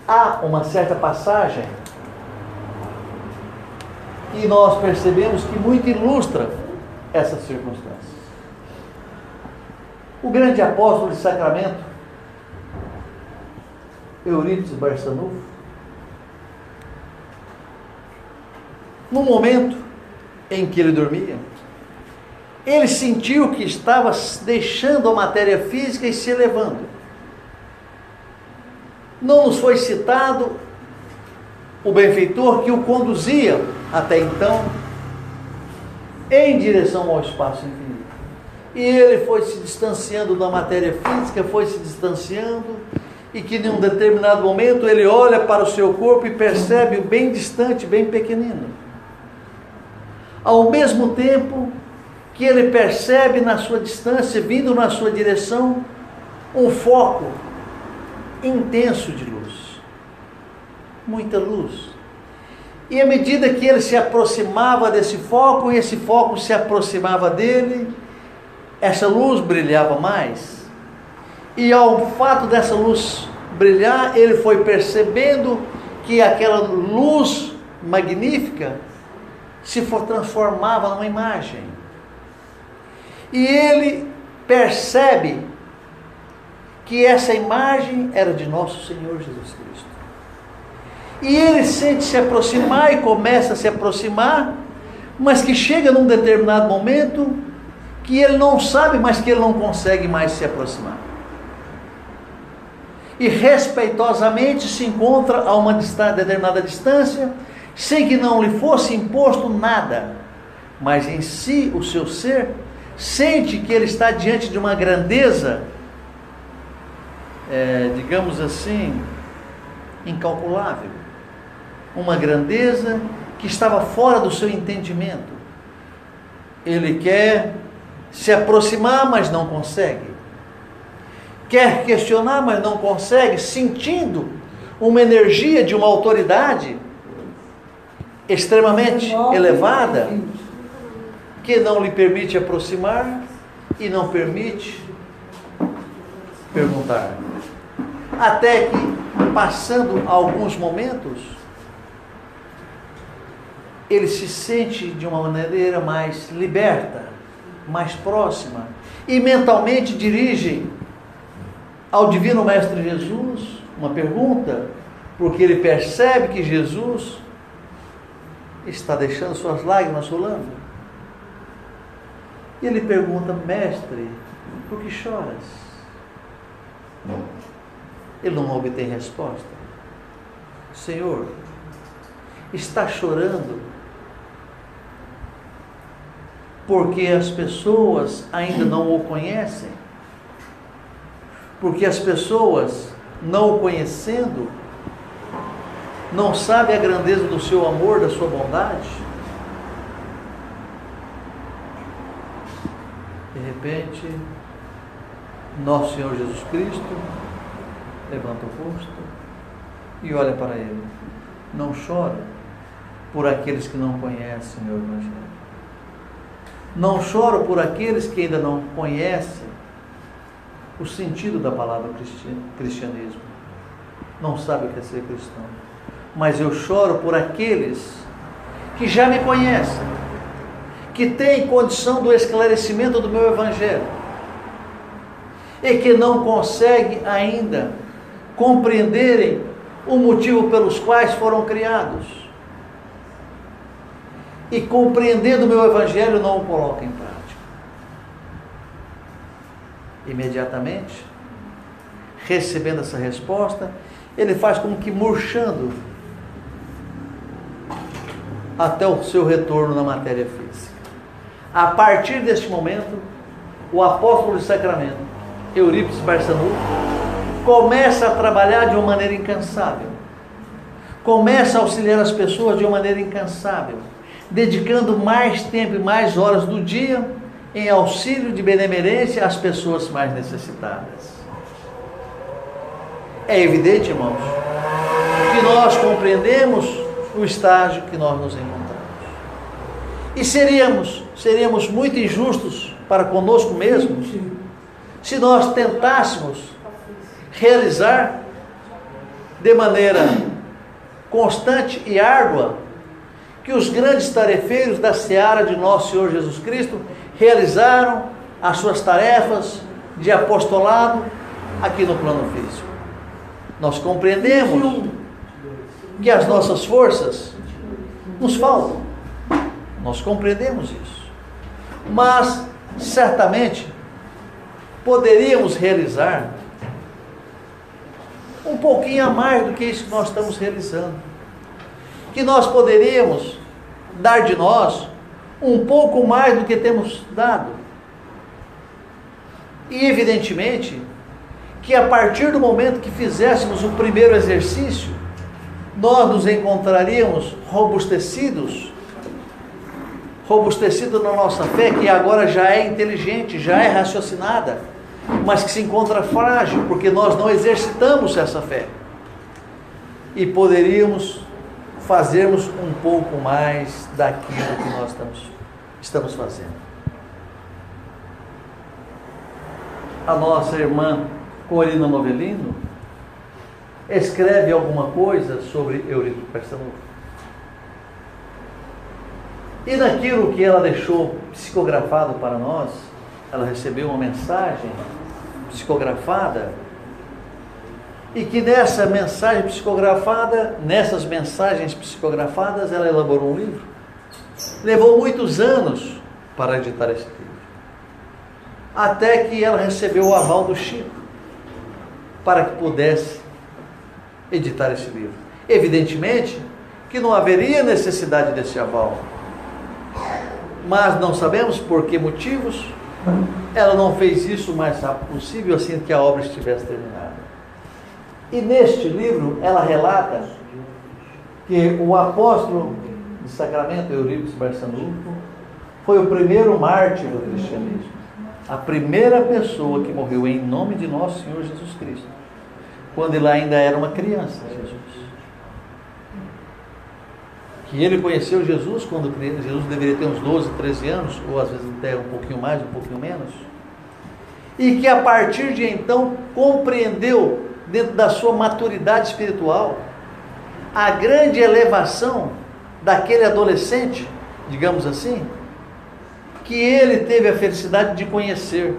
Há uma certa passagem e nós percebemos que muito ilustra essas circunstâncias. o grande apóstolo de Sacramento, Eurípides Barçanufo, no momento em que ele dormia, ele sentiu que estava deixando a matéria física e se elevando. Não nos foi citado o benfeitor que o conduzia até então em direção ao espaço infinito. E ele foi se distanciando da matéria física, foi se distanciando, e que em um determinado momento ele olha para o seu corpo e percebe o bem distante, bem pequenino. Ao mesmo tempo que ele percebe na sua distância, vindo na sua direção, um foco intenso de luz. Muita luz. E à medida que ele se aproximava desse foco, e esse foco se aproximava dele, essa luz brilhava mais. E ao fato dessa luz brilhar, ele foi percebendo que aquela luz magnífica se transformava numa imagem. E ele percebe que essa imagem era de nosso Senhor Jesus Cristo. E ele sente se aproximar e começa a se aproximar, mas que chega num determinado momento que ele não sabe, mas que ele não consegue mais se aproximar. E respeitosamente se encontra a uma determinada distância, sem que não lhe fosse imposto nada, mas em si, o seu ser, sente que ele está diante de uma grandeza, digamos assim, incalculável. Uma grandeza que estava fora do seu entendimento. Ele quer se aproximar, mas não consegue. Quer questionar, mas não consegue, sentindo uma energia de uma autoridade extremamente elevada, que não lhe permite aproximar e não permite perguntar. Até que, passando alguns momentos, ele se sente de uma maneira mais liberta, mais próxima, e mentalmente dirige ao Divino Mestre Jesus uma pergunta, porque ele percebe que Jesus está deixando suas lágrimas rolando. E ele pergunta: mestre, por que choras? Ele não obtém resposta. Senhor, está chorando porque as pessoas ainda não o conhecem? Porque as pessoas, não o conhecendo, não sabem a grandeza do seu amor, da sua bondade? De repente, nosso Senhor Jesus Cristo levanta o rosto e olha para ele. Não chora por aqueles que não conhecem o meu Evangelho. Não choro por aqueles que ainda não conhecem o sentido da palavra cristianismo. Não sabem o que é ser cristão. Mas eu choro por aqueles que já me conhecem, que têm condição do esclarecimento do meu Evangelho, e que não conseguem ainda compreenderem o motivo pelos quais foram criados. E compreendendo o meu Evangelho, não o colocam em prática. Imediatamente, recebendo essa resposta, ele faz como que murchando até o seu retorno na matéria física. A partir deste momento, o apóstolo de Sacramento, Eurípides Barçanufo, começa a trabalhar de uma maneira incansável. Começa a auxiliar as pessoas de uma maneira incansável, dedicando mais tempo e mais horas do dia em auxílio de benemerência às pessoas mais necessitadas. É evidente, irmãos, que nós compreendemos o estágio que nós nos encontramos. E seríamos muito injustos para conosco mesmos se nós tentássemos realizar de maneira constante e árdua que os grandes tarefeiros da seara de nosso Senhor Jesus Cristo realizaram as suas tarefas de apostolado aqui no plano físico. Nós compreendemos que as nossas forças nos faltam. Nós compreendemos isso. Mas, certamente, poderíamos realizar um pouquinho a mais do que isso que nós estamos realizando. Que nós poderíamos dar de nós um pouco mais do que temos dado. E, evidentemente, que a partir do momento que fizéssemos o primeiro exercício, nós nos encontraríamos robustecidos na nossa fé, que agora já é inteligente, já é raciocinada, mas que se encontra frágil, porque nós não exercitamos essa fé. E poderíamos fazermos um pouco mais daquilo que nós estamos fazendo. A nossa irmã Corina Novelino escreve alguma coisa sobre Eurípides Barçanufo. E naquilo que ela deixou psicografado para nós, ela recebeu uma mensagem psicografada, e que nessa mensagem psicografada, nessas mensagens psicografadas, ela elaborou um livro. Levou muitos anos para editar esse livro, até que ela recebeu o aval do Chico para que pudesse editar esse livro. Evidentemente que não haveria necessidade desse aval, mas não sabemos por que motivos ela não fez isso o mais rápido possível, assim que a obra estivesse terminada. E neste livro ela relata que o apóstolo de Sacramento, Eurípides Barçanufo, foi o primeiro mártir do cristianismo, a primeira pessoa que morreu em nome de nosso Senhor Jesus Cristo, quando ele ainda era uma criança, Jesus. Que ele conheceu Jesus quando Jesus deveria ter uns 12, 13 anos, ou às vezes até um pouquinho mais, um pouquinho menos, e que a partir de então compreendeu, dentro da sua maturidade espiritual, a grande elevação daquele adolescente, digamos assim, que ele teve a felicidade de conhecer,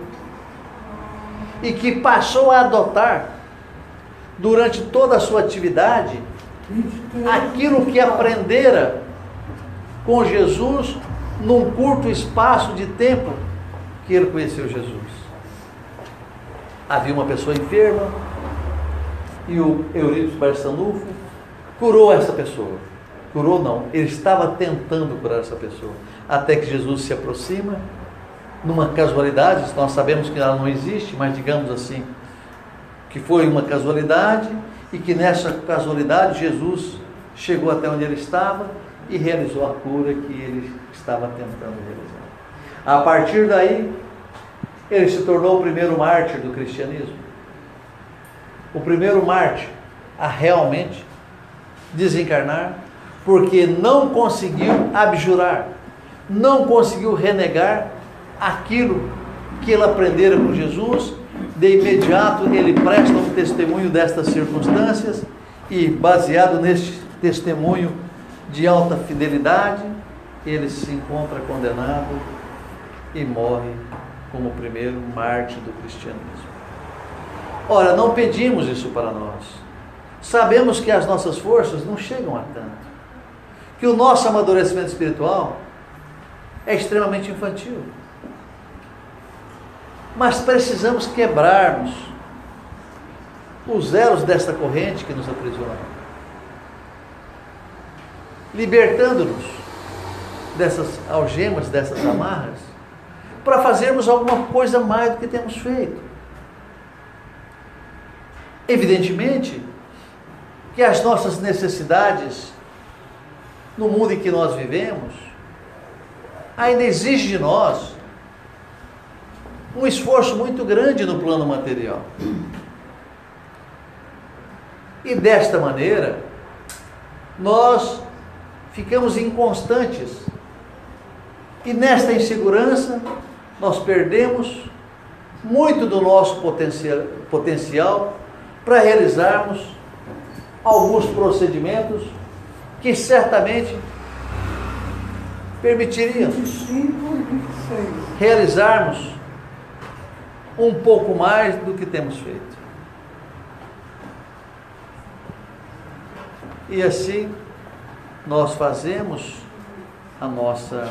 e que passou a adotar, durante toda a sua atividade, aquilo que aprendera com Jesus num curto espaço de tempo que ele conheceu Jesus. Havia uma pessoa enferma e o Eurípides Barçanufo curou essa pessoa. Curou não, ele estava tentando curar essa pessoa, até que Jesus se aproxima, numa casualidade, nós sabemos que ela não existe, mas digamos assim, que foi uma casualidade, e que nessa casualidade Jesus chegou até onde ele estava e realizou a cura que ele estava tentando realizar. A partir daí, ele se tornou o primeiro mártir do cristianismo. O primeiro mártir a realmente desencarnar, porque não conseguiu abjurar, não conseguiu renegar aquilo que ele aprendera com Jesus. De imediato ele presta um testemunho destas circunstâncias e, baseado neste testemunho de alta fidelidade, ele se encontra condenado e morre como o primeiro mártir do cristianismo. Ora, não pedimos isso para nós. Sabemos que as nossas forças não chegam a tanto, que o nosso amadurecimento espiritual é extremamente infantil. Mas precisamos quebrarmos os elos desta corrente que nos aprisiona, libertando-nos dessas algemas, dessas amarras, para fazermos alguma coisa mais do que temos feito. Evidentemente que as nossas necessidades no mundo em que nós vivemos ainda exigem de nós um esforço muito grande no plano material. E desta maneira, nós ficamos inconstantes. E nesta insegurança, nós perdemos muito do nosso potencial para realizarmos alguns procedimentos que certamente permitiriam realizarmos um pouco mais do que temos feito. E assim nós fazemos a nossa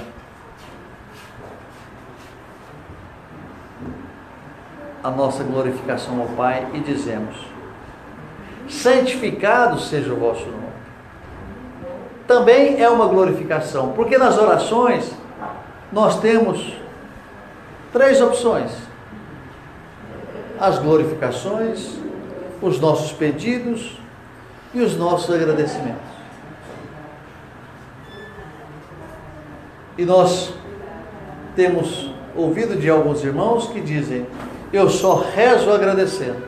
glorificação ao Pai e dizemos: santificado seja o vosso nome. Também é uma glorificação, porque nas orações nós temos 3 opções: as glorificações, os nossos pedidos e os nossos agradecimentos. E nós temos ouvido de alguns irmãos que dizem: eu só rezo agradecendo.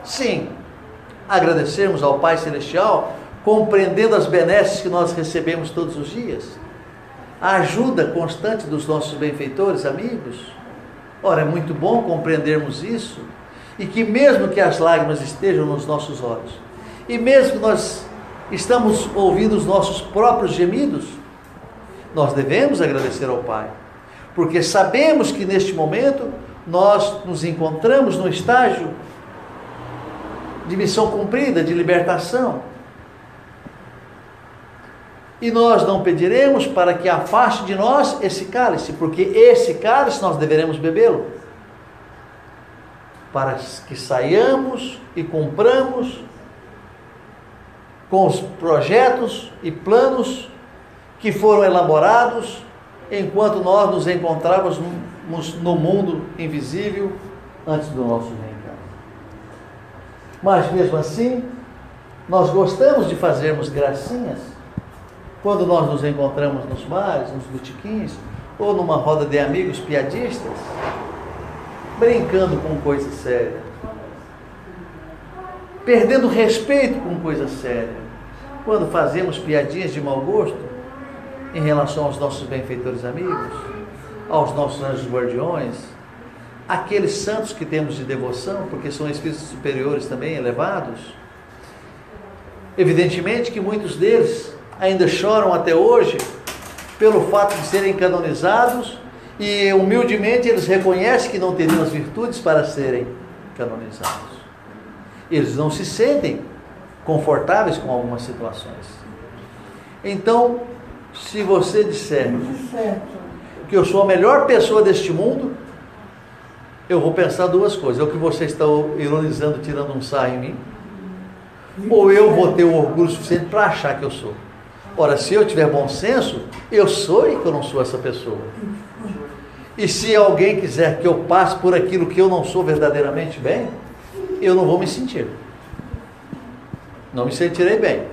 Sim, agradecermos ao Pai Celestial, compreendendo as benesses que nós recebemos todos os dias, a ajuda constante dos nossos benfeitores, amigos. Ora, é muito bom compreendermos isso, e que mesmo que as lágrimas estejam nos nossos olhos, e mesmo que nós estamos ouvindo os nossos próprios gemidos, nós devemos agradecer ao Pai, porque sabemos que neste momento nós nos encontramos no estágio de missão cumprida, de libertação. E nós não pediremos para que afaste de nós esse cálice, porque esse cálice nós deveremos bebê-lo, para que saiamos e cumpramos com os projetos e planos que foram elaborados enquanto nós nos encontrávamos no mundo invisível antes do nosso reencarne. Mas mesmo assim, nós gostamos de fazermos gracinhas quando nós nos encontramos nos bares, nos botequins, ou numa roda de amigos piadistas, brincando com coisa séria, perdendo respeito com coisa séria, quando fazemos piadinhas de mau gosto em relação aos nossos benfeitores amigos, aos nossos anjos guardiões, aqueles santos que temos de devoção, porque são espíritos superiores também, elevados. Evidentemente que muitos deles ainda choram até hoje pelo fato de serem canonizados, e humildemente eles reconhecem que não teriam as virtudes para serem canonizados. Eles não se sentem confortáveis com algumas situações. Então, se você disser que eu sou a melhor pessoa deste mundo, eu vou pensar 2 coisas: ou que você está ironizando, tirando um sarro em mim, ou eu vou ter o orgulho suficiente para achar que eu sou. Ora, se eu tiver bom senso, eu sou e que eu não sou essa pessoa. E se alguém quiser que eu passe por aquilo que eu não sou verdadeiramente bem, eu não vou me sentir. Não me sentirei bem,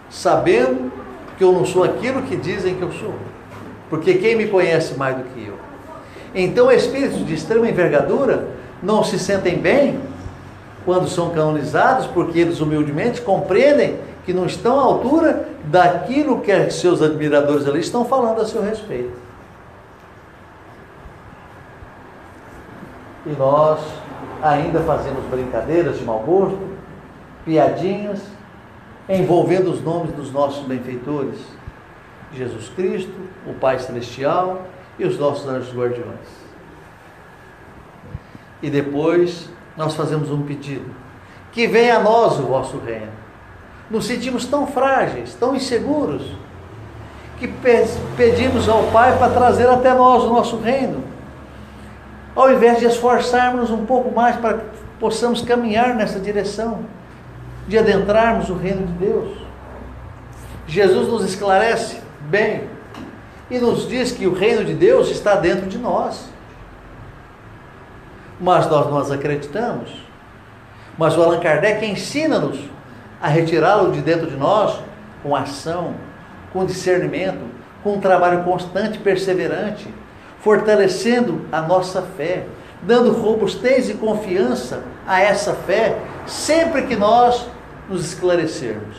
sabendo que eu não sou aquilo que dizem que eu sou. Porque quem me conhece mais do que eu? Então, espíritos de extrema envergadura não se sentem bem quando são canonizados, porque eles humildemente compreendem que não estão à altura daquilo que seus admiradores ali estão falando a seu respeito. E nós ainda fazemos brincadeiras de mau gosto, piadinhas, envolvendo os nomes dos nossos benfeitores, Jesus Cristo, o Pai Celestial e os nossos anjos guardiões. E depois nós fazemos um pedido: que venha a nós o vosso reino. Nos sentimos tão frágeis, tão inseguros, que pedimos ao Pai para trazer até nós o nosso reino, ao invés de esforçarmos um pouco mais para que possamos caminhar nessa direção de adentrarmos o reino de Deus. Jesus nos esclarece bem e nos diz que o reino de Deus está dentro de nós, mas nós acreditamos. Mas o Allan Kardec ensina-nos a retirá-lo de dentro de nós com ação, com discernimento, com um trabalho constante e perseverante, fortalecendo a nossa fé, dando robustez e confiança a essa fé, sempre que nós nos esclarecermos.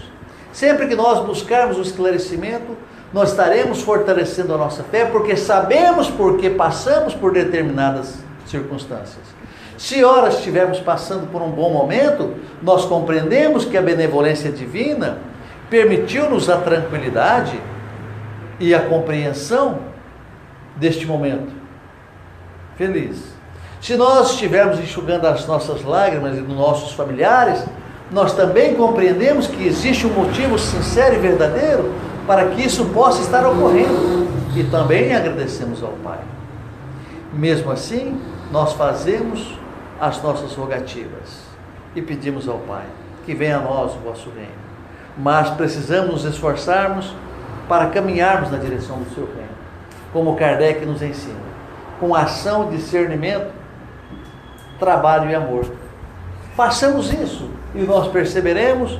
Sempre que nós buscarmos o esclarecimento, nós estaremos fortalecendo a nossa fé, porque sabemos porque passamos por determinadas circunstâncias. Se ora estivermos passando por um bom momento, nós compreendemos que a benevolência divina permitiu-nos a tranquilidade e a compreensão deste momento feliz. Se nós estivermos enxugando as nossas lágrimas e dos nossos familiares, nós também compreendemos que existe um motivo sincero e verdadeiro para que isso possa estar ocorrendo. E também agradecemos ao Pai. Mesmo assim, nós fazemos as nossas rogativas e pedimos ao Pai que venha a nós o vosso reino. Mas precisamos nos esforçarmos para caminharmos na direção do seu reino, como Kardec nos ensina, com ação, discernimento, trabalho e amor. Façamos isso e nós perceberemos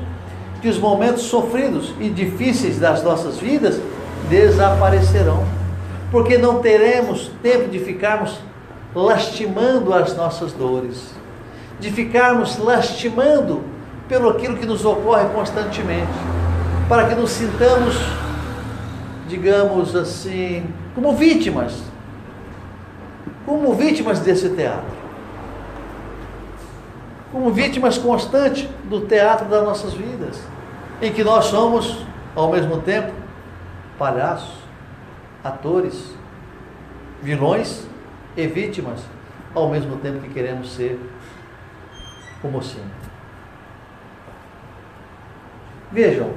que os momentos sofridos e difíceis das nossas vidas desaparecerão, porque não teremos tempo de ficarmos lastimando as nossas dores, de ficarmos lastimando pelo aquilo que nos ocorre constantemente, para que nos sintamos, digamos assim, como vítimas desse teatro, como vítimas constantes do teatro das nossas vidas, em que nós somos, ao mesmo tempo, palhaços, atores, vilões e vítimas, ao mesmo tempo que queremos ser o mocinho. Vejam,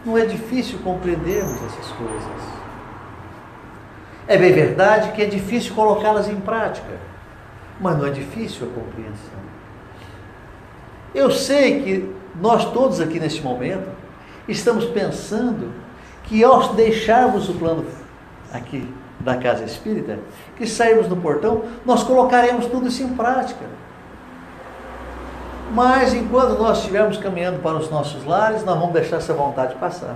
não é difícil compreendermos essas coisas. É bem verdade que é difícil colocá-las em prática, mas não é difícil a compreensão. Eu sei que nós todos aqui neste momento estamos pensando que ao deixarmos o plano aqui da casa espírita, que sairmos no portão, nós colocaremos tudo isso em prática. Mas enquanto nós estivermos caminhando para os nossos lares, nós vamos deixar essa vontade passar.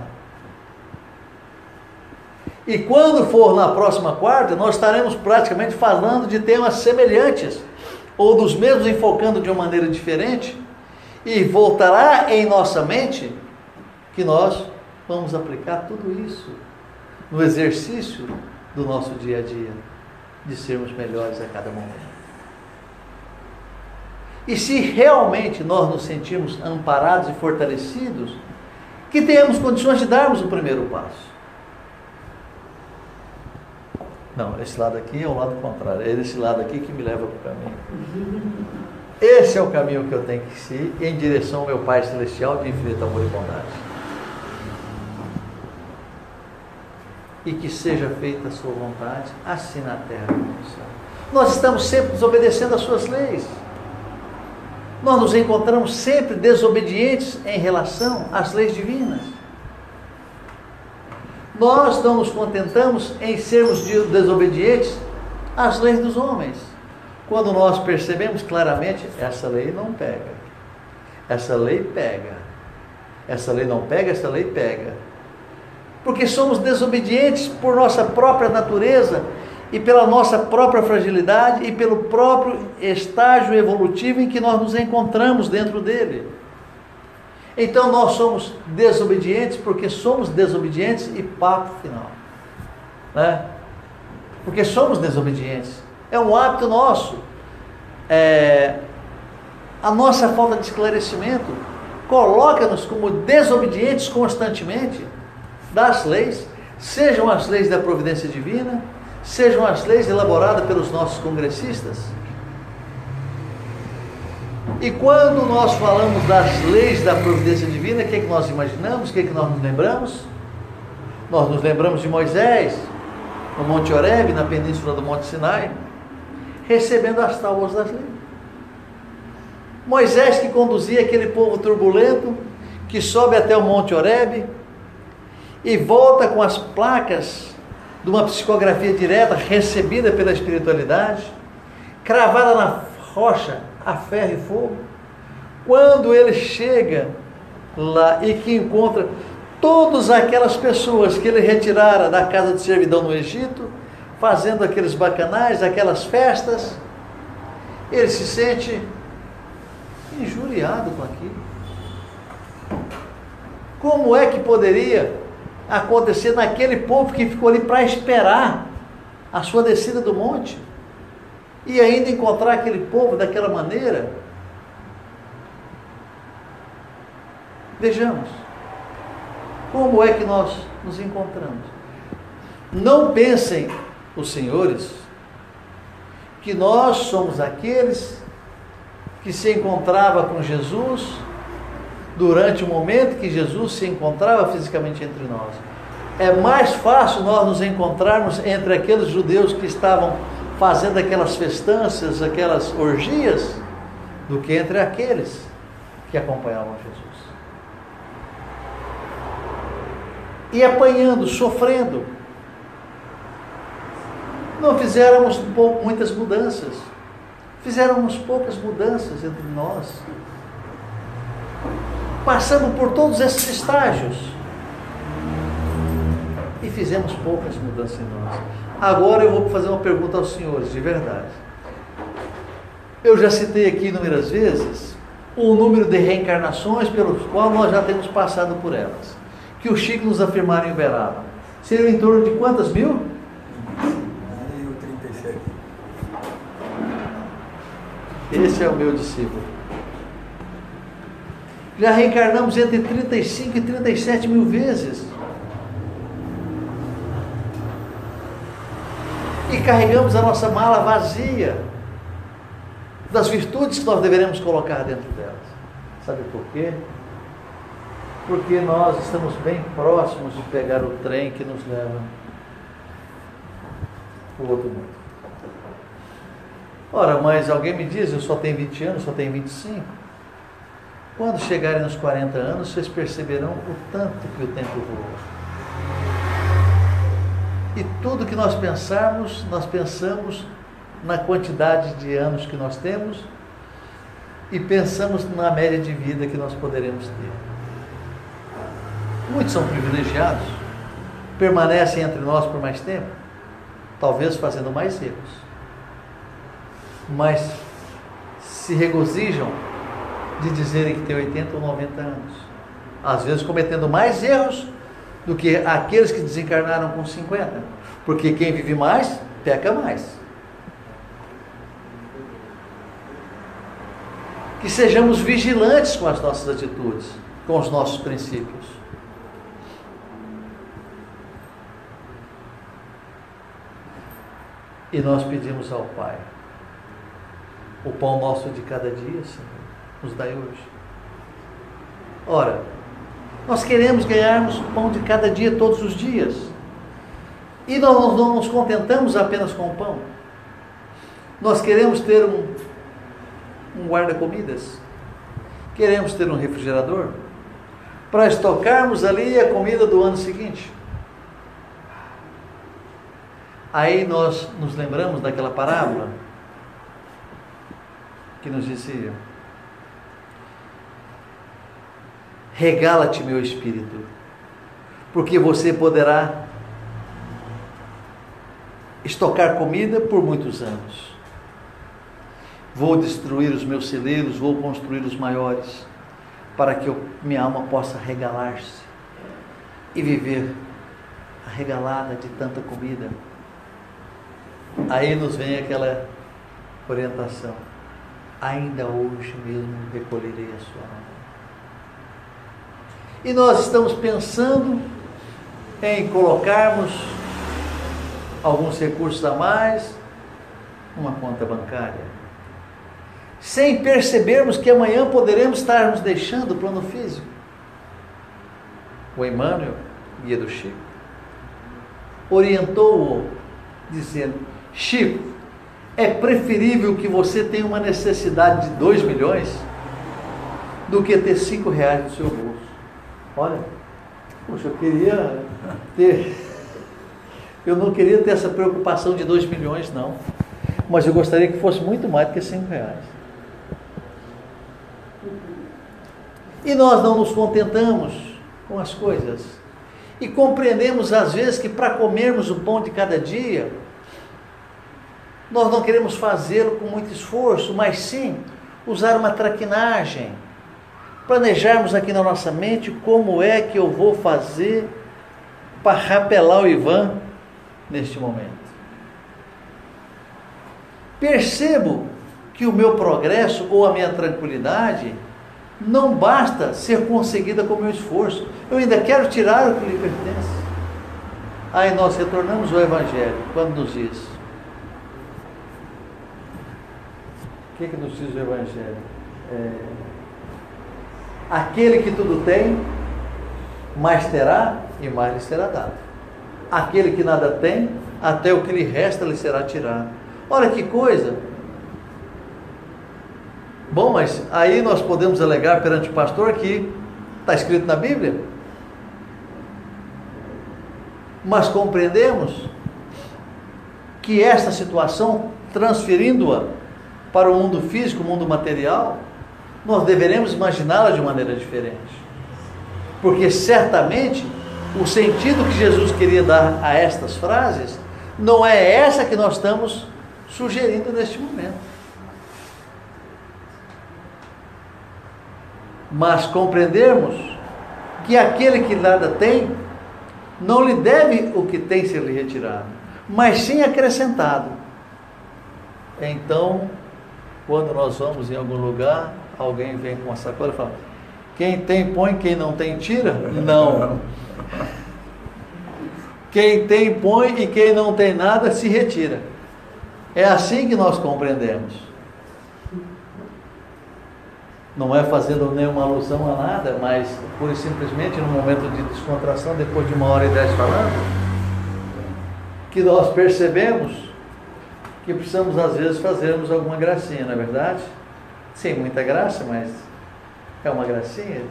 E quando for na próxima quarta, nós estaremos praticamente falando de temas semelhantes, ou dos mesmos enfocando de uma maneira diferente, e voltará em nossa mente que nós vamos aplicar tudo isso no exercício do nosso dia a dia, de sermos melhores a cada momento. E se realmente nós nos sentimos amparados e fortalecidos, que tenhamos condições de darmos o primeiro passo. Não, esse lado aqui é o lado contrário, é esse lado aqui que me leva para o caminho. Esse é o caminho que eu tenho que seguir em direção ao meu Pai Celestial de infinito amor e bondade. E que seja feita a sua vontade, assim na terra como no céu. Nós estamos sempre desobedecendo às suas leis. Nós nos encontramos sempre desobedientes em relação às leis divinas. Nós não nos contentamos em sermos desobedientes às leis dos homens. Quando nós percebemos claramente, essa lei não pega, essa lei pega, essa lei não pega, essa lei pega. Porque somos desobedientes por nossa própria natureza e pela nossa própria fragilidade e pelo próprio estágio evolutivo em que nós nos encontramos dentro dele. Então nós somos desobedientes porque somos desobedientes e papo final, né? Porque somos desobedientes. É um hábito nosso. A nossa falta de esclarecimento coloca-nos como desobedientes constantemente das leis, sejam as leis da providência divina, sejam as leis elaboradas pelos nossos congressistas. E quando nós falamos das leis da providência divina, o que é que nós imaginamos? O que é que nós nos lembramos? Nós nos lembramos de Moisés, no Monte Horebe, na península do Monte Sinai, recebendo as tábuas das leis. Moisés que conduzia aquele povo turbulento, que sobe até o Monte Horebe e volta com as placas de uma psicografia direta recebida pela espiritualidade, cravada na rocha a ferro e fogo. Quando ele chega lá e que encontra todas aquelas pessoas que ele retirara da casa de servidão no Egito, fazendo aqueles bacanais, aquelas festas, ele se sente injuriado com aquilo. Como é que poderia acontecer naquele povo que ficou ali para esperar a sua descida do monte e ainda encontrar aquele povo daquela maneira? Vejamos como é que nós nos encontramos. Não pensem os senhores que nós somos aqueles que se encontrava com Jesus durante o momento que Jesus se encontrava fisicamente entre nós. É mais fácil nós nos encontrarmos entre aqueles judeus que estavam fazendo aquelas festanças, aquelas orgias, do que entre aqueles que acompanhavam Jesus. E apanhando, sofrendo, não fizéramos muitas mudanças. Fizéramos poucas mudanças entre nós. Passamos por todos esses estágios e fizemos poucas mudanças em nós. Agora eu vou fazer uma pergunta aos senhores, de verdade. Eu já citei aqui inúmeras vezes o número de reencarnações pelos quais nós já temos passado por elas, que o Chico nos afirmaram em Uberaba. Seriam em torno de quantas mil? 1037. Esse é o meu discípulo. Já reencarnamos entre 35 e 37 mil vezes. E carregamos a nossa mala vazia das virtudes que nós deveremos colocar dentro delas. Sabe por quê? Porque nós estamos bem próximos de pegar o trem que nos leva para o outro mundo. Ora, mas alguém me diz, eu só tenho 20 anos, só tenho 25. Quando chegarem nos 40 anos, vocês perceberão o tanto que o tempo voa. E tudo que nós pensarmos, nós pensamos na quantidade de anos que nós temos e pensamos na média de vida que nós poderemos ter. Muitos são privilegiados, permanecem entre nós por mais tempo, talvez fazendo mais erros, mas se regozijam de dizerem que tem 80 ou 90 anos, às vezes cometendo mais erros do que aqueles que desencarnaram com 50, porque quem vive mais, peca mais. Que sejamos vigilantes com as nossas atitudes, com os nossos princípios. E nós pedimos ao Pai, o pão nosso de cada dia, Senhor, nos dai hoje. Ora, nós queremos ganharmos o pão de cada dia, todos os dias. E nós não nos contentamos apenas com o pão. Nós queremos ter um guarda-comidas. Queremos ter um refrigerador para estocarmos ali a comida do ano seguinte. Aí nós nos lembramos daquela parábola que nos dizia: regala-te, meu espírito, porque você poderá estocar comida por muitos anos. Vou destruir os meus celeiros, vou construir os maiores, para que minha alma possa regalar-se e viver arregalada de tanta comida. Aí nos vem aquela orientação: ainda hoje mesmo recolherei a sua alma. E nós estamos pensando em colocarmos alguns recursos a mais numa conta bancária, sem percebermos que amanhã poderemos estar nos deixando o plano físico. O Emmanuel, guia do Chico, orientou-o dizendo: Chico, é preferível que você tenha uma necessidade de 2 milhões do que ter 5 reais no seu bolso. Olha, poxa, eu não queria ter essa preocupação de 2 milhões, não. Mas eu gostaria que fosse muito mais do que 5 reais. E nós não nos contentamos com as coisas. E compreendemos às vezes que para comermos o pão de cada dia, nós não queremos fazê-lo com muito esforço, mas sim usar uma traquinagem. Planejarmos aqui na nossa mente como é que eu vou fazer para rapelar o Ivan neste momento. Percebo que o meu progresso ou a minha tranquilidade não basta ser conseguida com o meu esforço. Eu ainda quero tirar o que lhe pertence. Aí nós retornamos ao Evangelho, quando nos diz: que nos diz o Evangelho? Aquele que tudo tem, mais terá e mais lhe será dado. Aquele que nada tem, até o que lhe resta lhe será tirado. Olha que coisa! Bom, mas aí nós podemos alegar perante o pastor que está escrito na Bíblia. Mas compreendemos que esta situação, transferindo-a para o mundo físico, o mundo material, nós deveremos imaginá-la de maneira diferente. Porque certamente o sentido que Jesus queria dar a estas frases não é essa que nós estamos sugerindo neste momento. Mas compreendermos que aquele que nada tem, não lhe deve o que tem ser lhe retirado, mas sim acrescentado. Então, quando nós vamos em algum lugar, alguém vem com uma sacola e fala: quem tem põe, quem não tem tira? Não. Quem tem põe e quem não tem nada se retira. É assim que nós compreendemos. Não é fazendo nenhuma alusão a nada, mas pura e simplesmente no momento de descontração, depois de 1h10 falando, que nós percebemos que precisamos às vezes fazermos alguma gracinha, não é verdade? Sem muita graça, mas é uma gracinha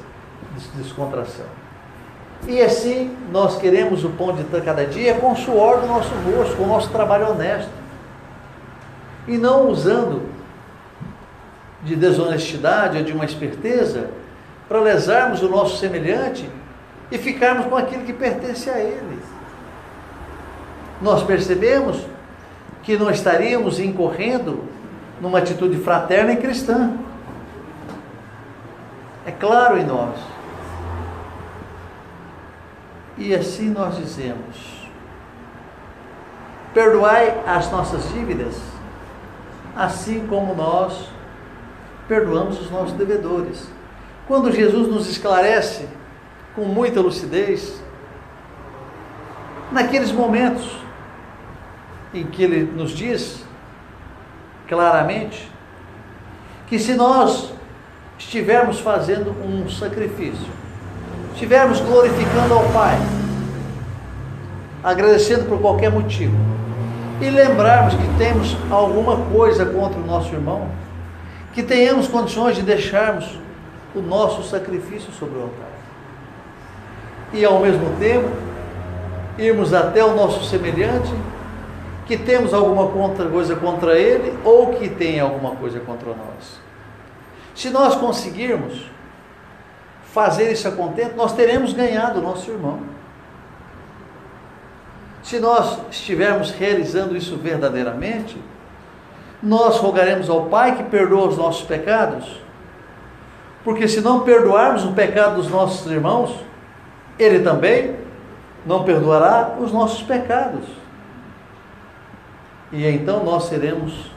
de descontração. E assim nós queremos o pão de cada dia com o suor do nosso rosto, com o nosso trabalho honesto. E não usando de desonestidade ou de uma esperteza para lesarmos o nosso semelhante e ficarmos com aquilo que pertence a ele. Nós percebemos que não estaríamos incorrendo numa atitude fraterna e cristã. É claro em nós. E assim nós dizemos: perdoai as nossas dívidas, assim como nós perdoamos os nossos devedores. Quando Jesus nos esclarece com muita lucidez, naqueles momentos em que Ele nos diz claramente que se nós estivermos fazendo um sacrifício, estivermos glorificando ao Pai, agradecendo por qualquer motivo, e lembrarmos que temos alguma coisa contra o nosso irmão, que tenhamos condições de deixarmos o nosso sacrifício sobre o altar. E ao mesmo tempo, irmos até o nosso semelhante, que temos alguma coisa contra ele, ou que tem alguma coisa contra nós. Se nós conseguirmos fazer isso a contento, nós teremos ganhado o nosso irmão. Se nós estivermos realizando isso verdadeiramente, nós rogaremos ao Pai que perdoa os nossos pecados, porque se não perdoarmos o pecado dos nossos irmãos, Ele também não perdoará os nossos pecados. E então nós seremos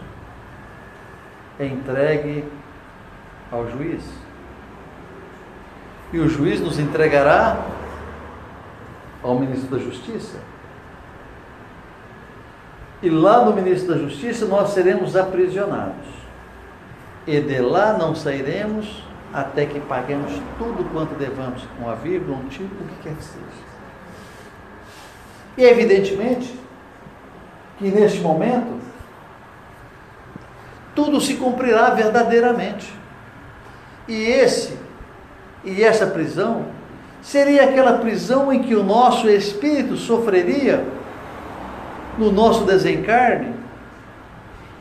entregue ao juiz. E o juiz nos entregará ao ministro da Justiça. E lá no ministro da Justiça nós seremos aprisionados. E de lá não sairemos até que paguemos tudo quanto devamos, uma vírgula, um tipo, o que quer que seja. E evidentemente que neste momento tudo se cumprirá verdadeiramente. E essa prisão seria aquela prisão em que o nosso espírito sofreria no nosso desencarne,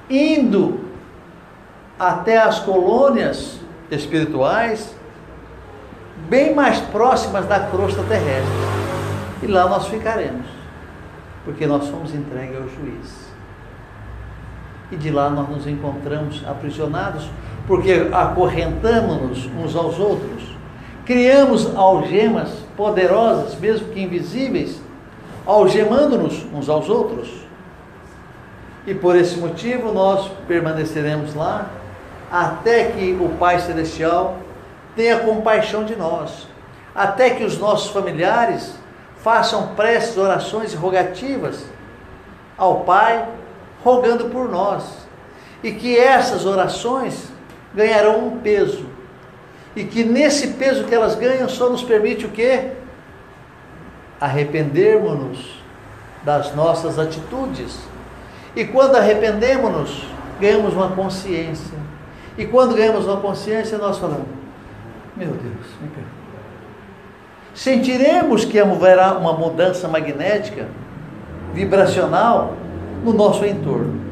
indo até as colônias espirituais bem mais próximas da crosta terrestre. E lá nós ficaremos, porque nós fomos entregues ao juiz. E de lá nós nos encontramos aprisionados, porque acorrentamos-nos uns aos outros, criamos algemas poderosas, mesmo que invisíveis, algemando-nos uns aos outros. E por esse motivo nós permaneceremos lá até que o Pai Celestial tenha compaixão de nós, até que os nossos familiares façam preces, orações e rogativas ao Pai, rogando por nós. E que essas orações ganharão um peso. E que nesse peso que elas ganham só nos permite o quê? Arrependermos-nos das nossas atitudes. E quando arrependemos-nos, ganhamos uma consciência. E quando ganhamos uma consciência, nós falamos: meu Deus, me perdoa. Sentiremos que haverá uma mudança magnética, vibracional, no nosso entorno.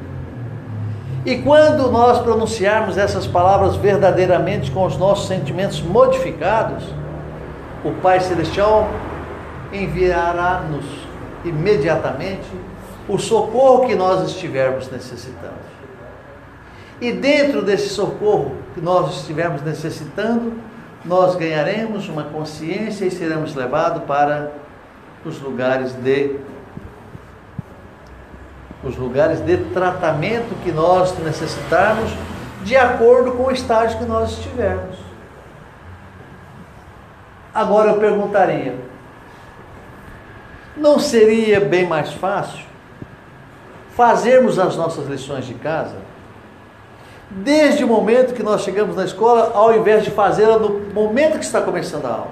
E quando nós pronunciarmos essas palavras verdadeiramente com os nossos sentimentos modificados, o Pai Celestial enviará-nos imediatamente o socorro que nós estivermos necessitando. E dentro desse socorro que nós estivermos necessitando, nós ganharemos uma consciência e seremos levados para os lugares de tratamento que nós necessitarmos, de acordo com o estágio que nós estivermos. Agora eu perguntaria: não seria bem mais fácil fazermos as nossas lições de casa desde o momento que nós chegamos na escola, ao invés de fazê-la no momento que está começando a aula?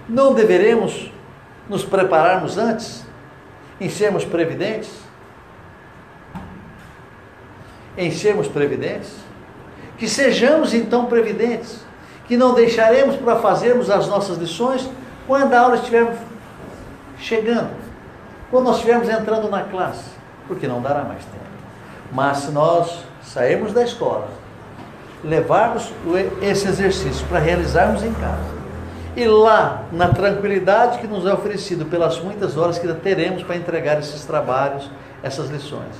Não deveremos nos prepararmos antes, em sermos previdentes? Em sermos previdentes? Que sejamos então previdentes, que não deixaremos para fazermos as nossas lições quando a aula estiver chegando, quando nós estivermos entrando na classe, porque não dará mais tempo. Mas se nós sairmos da escola, levarmos esse exercício para realizarmos em casa, e lá, na tranquilidade que nos é oferecido pelas muitas horas que teremos para entregar esses trabalhos, essas lições,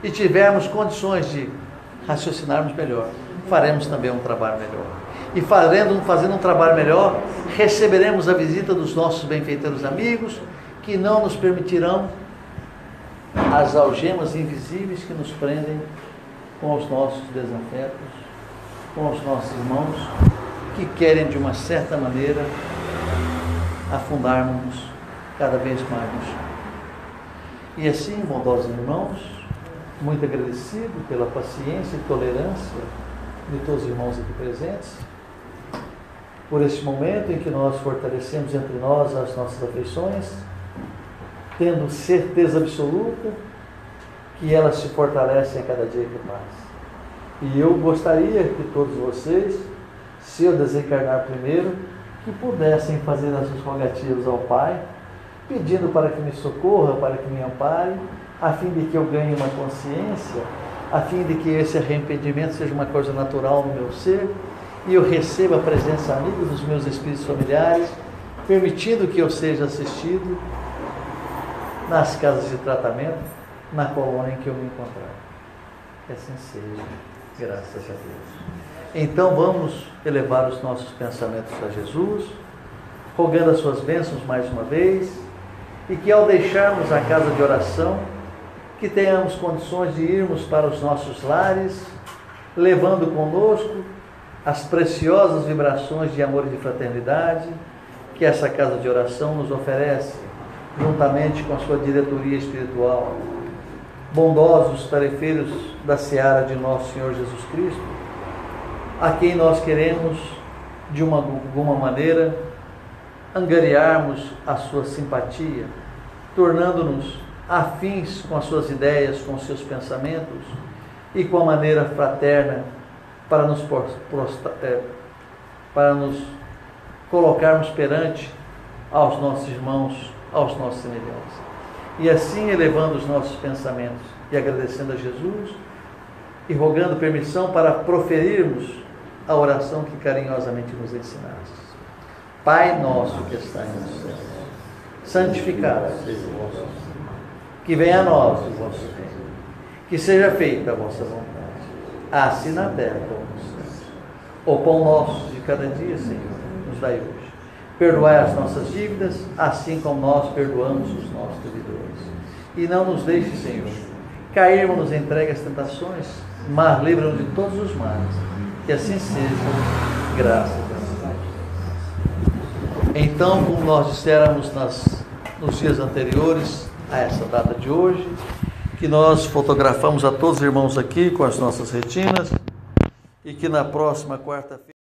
e tivermos condições de raciocinarmos melhor, faremos também um trabalho melhor. E fazendo um trabalho melhor, receberemos a visita dos nossos benfeitores amigos, que não nos permitirão as algemas invisíveis que nos prendem com os nossos desafetos, com os nossos irmãos, que querem de uma certa maneira afundarmos cada vez mais no chão. E assim, bondosos irmãos, muito agradecido pela paciência e tolerância de todos os irmãos aqui presentes, por este momento em que nós fortalecemos entre nós as nossas afeições, tendo certeza absoluta que elas se fortalecem a cada dia que passa. E eu gostaria que todos vocês, se eu desencarnar primeiro, que pudessem fazer as suas rogativas ao Pai, pedindo para que me socorra, para que me ampare, a fim de que eu ganhe uma consciência, a fim de que esse arrependimento seja uma coisa natural no meu ser, e eu receba a presença amiga dos meus espíritos familiares, permitindo que eu seja assistido nas casas de tratamento, na colônia em que eu me encontrar. Que assim seja, graças a Deus. Então vamos elevar os nossos pensamentos a Jesus, rogando as suas bênçãos mais uma vez, e que ao deixarmos a casa de oração, que tenhamos condições de irmos para os nossos lares, levando conosco as preciosas vibrações de amor e de fraternidade que essa casa de oração nos oferece, juntamente com a sua diretoria espiritual. Bondosos tarefeiros da seara de nosso Senhor Jesus Cristo, a quem nós queremos, de alguma maneira, angariarmos a sua simpatia, tornando-nos afins com as suas ideias, com os seus pensamentos e com a maneira fraterna para nos colocarmos perante aos nossos irmãos, aos nossos semelhantes. E assim, elevando os nossos pensamentos e agradecendo a Jesus e rogando permissão para proferirmos a oração que carinhosamente nos ensinaste. Pai nosso que estás nos céus, santificado seja o vosso nome. Que venha a nós o vosso reino. Que seja feita a vossa vontade, assim na terra como no céu. O pão nosso de cada dia, Senhor, nos dai hoje. Perdoai as nossas dívidas, assim como nós perdoamos os nossos devedores. E não nos deixe, Senhor, cairmos nos entregas tentações, mas livra-nos de todos os males. Que assim seja, graças a Deus. Então, como nós disséramos nos dias anteriores a essa data de hoje, que nós fotografamos a todos os irmãos aqui com as nossas retinas e que na próxima quarta-feira